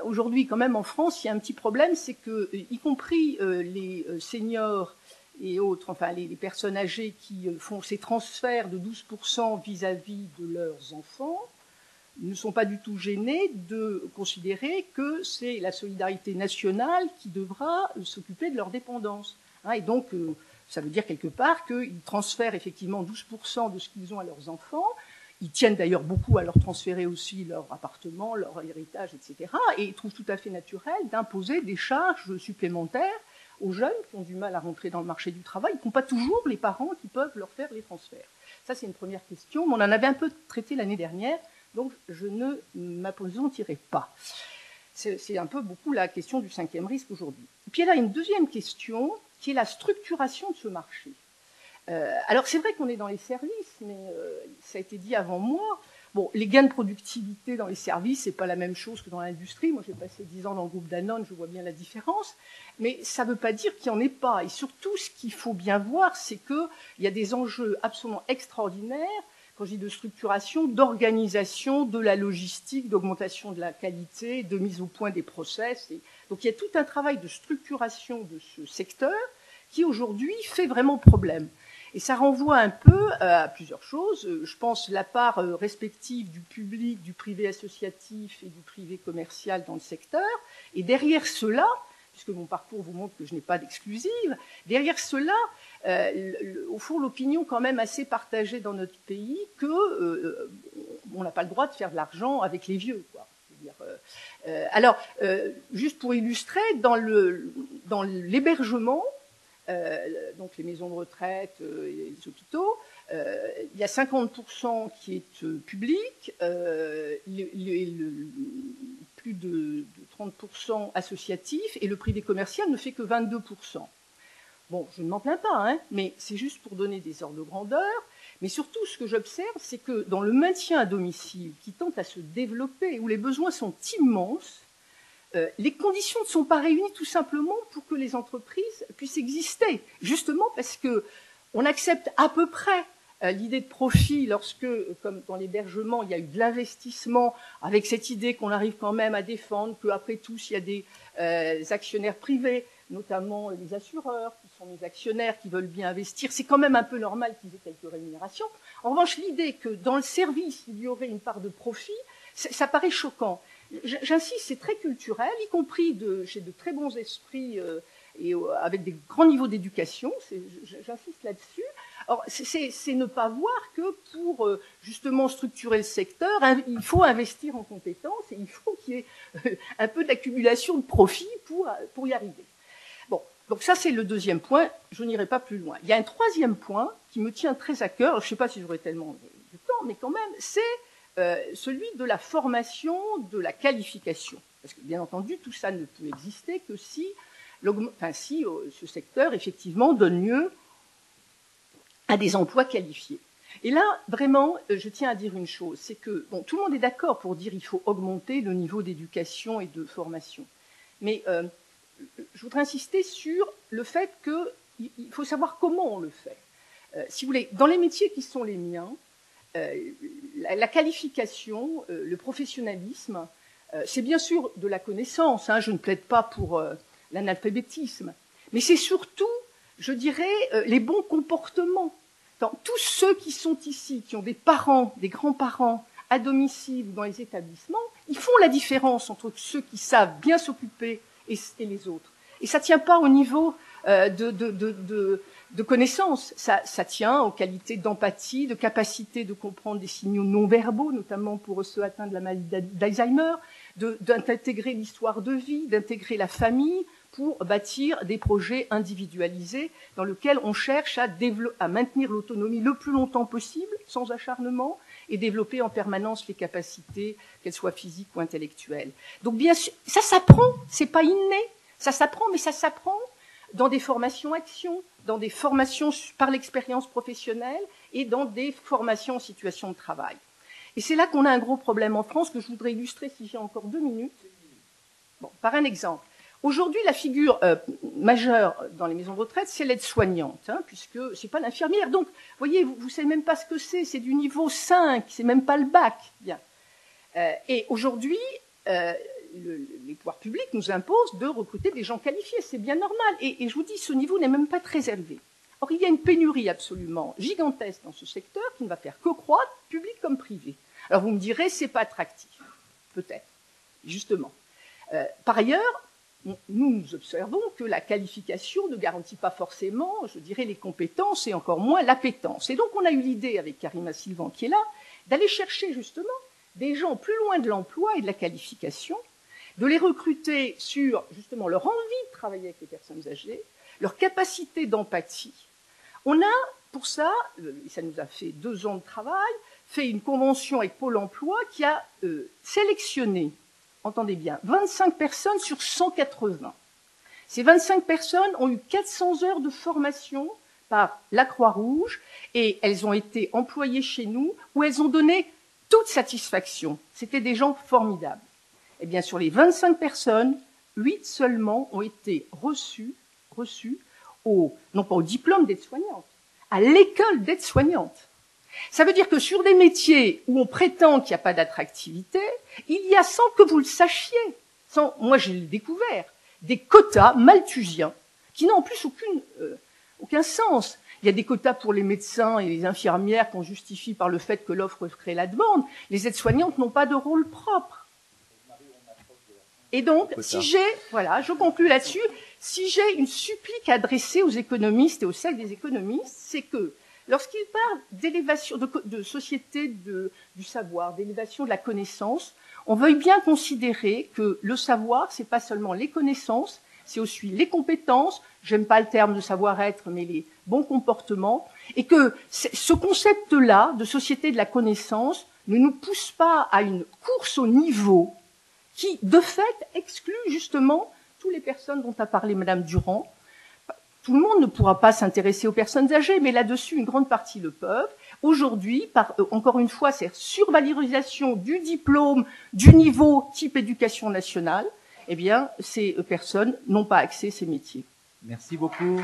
J: Aujourd'hui, quand même, en France, il y a un petit problème, c'est que, y compris les seniors et autres, enfin les personnes âgées qui font ces transferts de 12% vis-à-vis de leurs enfants, ne sont pas du tout gênés de considérer que c'est la solidarité nationale qui devra s'occuper de leur dépendance. Hein, et donc, ça veut dire quelque part qu'ils transfèrent effectivement 12% de ce qu'ils ont à leurs enfants. Ils tiennent d'ailleurs beaucoup à leur transférer aussi leur appartement, leur héritage, etc. Et ils trouvent tout à fait naturel d'imposer des charges supplémentaires aux jeunes qui ont du mal à rentrer dans le marché du travail, qui n'ont pas toujours les parents qui peuvent leur faire les transferts. Ça, c'est une première question. Mais on en avait un peu traité l'année dernière, donc je ne m'appesantirai pas. C'est un peu beaucoup la question du cinquième risque aujourd'hui. Et puis il y a une deuxième question, qui est la structuration de ce marché. Alors c'est vrai qu'on est dans les services, mais ça a été dit avant moi. Bon, les gains de productivité dans les services, c'est pas la même chose que dans l'industrie. Moi, j'ai passé 10 ans dans le groupe Danone, je vois bien la différence. Mais ça ne veut pas dire qu'il n'y en ait pas. Et surtout, ce qu'il faut bien voir, c'est qu'il y a des enjeux absolument extraordinaires, quand je dis de structuration, d'organisation, de la logistique, d'augmentation de la qualité, de mise au point des process. Et donc, il y a tout un travail de structuration de ce secteur qui, aujourd'hui, fait vraiment problème. Et ça renvoie un peu à plusieurs choses. Je pense la part respective du public, du privé associatif et du privé commercial dans le secteur. Et derrière cela, puisque mon parcours vous montre que je n'ai pas d'exclusive, derrière cela, au fond, l'opinion quand même assez partagée dans notre pays que on n'a pas le droit de faire de l'argent avec les vieux, quoi. Alors, juste pour illustrer, dans l'hébergement, donc les maisons de retraite et les hôpitaux, il y a 50% qui est public, plus de 30% associatif, et le privé commercial ne fait que 22%. Bon, je ne m'en plains pas, hein, mais c'est juste pour donner des ordres de grandeur. Mais surtout, ce que j'observe, c'est que dans le maintien à domicile, qui tente à se développer, où les besoins sont immenses, les conditions ne sont pas réunies tout simplement pour que les entreprises puissent exister. Justement parce qu'on accepte à peu près l'idée de profit lorsque, comme dans l'hébergement, il y a eu de l'investissement, avec cette idée qu'on arrive quand même à défendre, qu'après tout, il y a des actionnaires privés, notamment les assureurs, qui sont les actionnaires qui veulent bien investir. C'est quand même un peu normal qu'ils aient quelques rémunérations. En revanche, l'idée que dans le service, il y aurait une part de profit, ça paraît choquant. J'insiste, c'est très culturel, y compris chez de très bons esprits et avec des grands niveaux d'éducation. J'insiste là-dessus. Or, c'est ne pas voir que pour justement structurer le secteur, il faut investir en compétences et il faut qu'il y ait un peu d'accumulation de profits pour y arriver. Bon, donc ça c'est le deuxième point. Je n'irai pas plus loin. Il y a un troisième point qui me tient très à cœur. Je ne sais pas si j'aurai tellement de temps, mais quand même, c'est celui de la formation, de la qualification. Parce que, bien entendu, tout ça ne peut exister que si ce secteur, effectivement, donne lieu à des emplois qualifiés. Et là, vraiment, je tiens à dire une chose, c'est que, bon, tout le monde est d'accord pour dire qu'il faut augmenter le niveau d'éducation et de formation. Mais je voudrais insister sur le fait qu'il faut savoir comment on le fait. Si vous voulez, dans les métiers qui sont les miens, la qualification, le professionnalisme, c'est bien sûr de la connaissance, hein, je ne plaide pas pour l'analphabétisme, mais c'est surtout, je dirais, les bons comportements. Tous ceux qui sont ici, qui ont des parents, des grands-parents à domicile ou dans les établissements, ils font la différence entre ceux qui savent bien s'occuper et les autres. Et ça ne tient pas au niveau de connaissances, ça tient aux qualités d'empathie, de capacité de comprendre des signaux non-verbaux, notamment pour ceux atteints de la maladie d'Alzheimer, d'intégrer l'histoire de vie, d'intégrer la famille pour bâtir des projets individualisés dans lesquels on cherche à maintenir l'autonomie le plus longtemps possible, sans acharnement, et développer en permanence les capacités, qu'elles soient physiques ou intellectuelles. Donc bien sûr, ça s'apprend, c'est pas inné, ça s'apprend, mais ça s'apprend dans des formations actions, dans des formations par l'expérience professionnelle et dans des formations en situation de travail. Et c'est là qu'on a un gros problème en France que je voudrais illustrer si j'ai encore 2 minutes. Bon, par un exemple. Aujourd'hui, la figure majeure dans les maisons de retraite, c'est l'aide-soignante, hein, puisque c'est pas l'infirmière. Donc, vous voyez, vous savez même pas ce que c'est du niveau 5, c'est même pas le bac. Bien. Et aujourd'hui, les pouvoirs publics nous imposent de recruter des gens qualifiés, c'est bien normal. Et je vous dis, ce niveau n'est même pas très élevé. Or, il y a une pénurie absolument gigantesque dans ce secteur qui ne va faire que croître, public comme privé. Alors, vous me direz, c'est pas attractif. Peut-être, justement. Par ailleurs, nous observons que la qualification ne garantit pas forcément, je dirais, les compétences et encore moins l'appétence. Et donc, on a eu l'idée, avec Karima Sylvan qui est là, d'aller chercher justement des gens plus loin de l'emploi et de la qualification, de les recruter sur justement leur envie de travailler avec les personnes âgées, leur capacité d'empathie. On a, pour ça, et ça nous a fait 2 ans de travail, fait une convention avec Pôle emploi qui a sélectionné, entendez bien, 25 personnes sur 180. Ces 25 personnes ont eu 400 heures de formation par la Croix-Rouge et elles ont été employées chez nous où elles ont donné toute satisfaction. C'était des gens formidables. Eh bien, sur les 25 personnes, 8 seulement ont été reçues non pas au diplôme d'aide-soignante, à l'école d'aide-soignante. Ça veut dire que sur des métiers où on prétend qu'il n'y a pas d'attractivité, il y a, sans que vous le sachiez, moi j'ai découvert, des quotas malthusiens qui n'ont en plus aucun sens. Il y a des quotas pour les médecins et les infirmières qu'on justifie par le fait que l'offre crée la demande. Les aides-soignantes n'ont pas de rôle propre. Et donc, je conclus là-dessus, si j'ai une supplique adressée aux économistes et au cercle des économistes, c'est que lorsqu'ils parlent d'élévation, de société du savoir, d'élévation de la connaissance, on veuille bien considérer que le savoir, c'est pas seulement les connaissances, c'est aussi les compétences, j'aime pas le terme de savoir-être, mais les bons comportements, et que ce concept-là de société de la connaissance ne nous pousse pas à une course au niveau qui, de fait, exclut justement toutes les personnes dont a parlé Madame Durand. Tout le monde ne pourra pas s'intéresser aux personnes âgées, mais là-dessus, une grande partie le peuvent. Aujourd'hui, encore une fois, c'est survalorisation du diplôme, du niveau type éducation nationale, eh bien, ces personnes n'ont pas accès à ces métiers.
A: Merci beaucoup.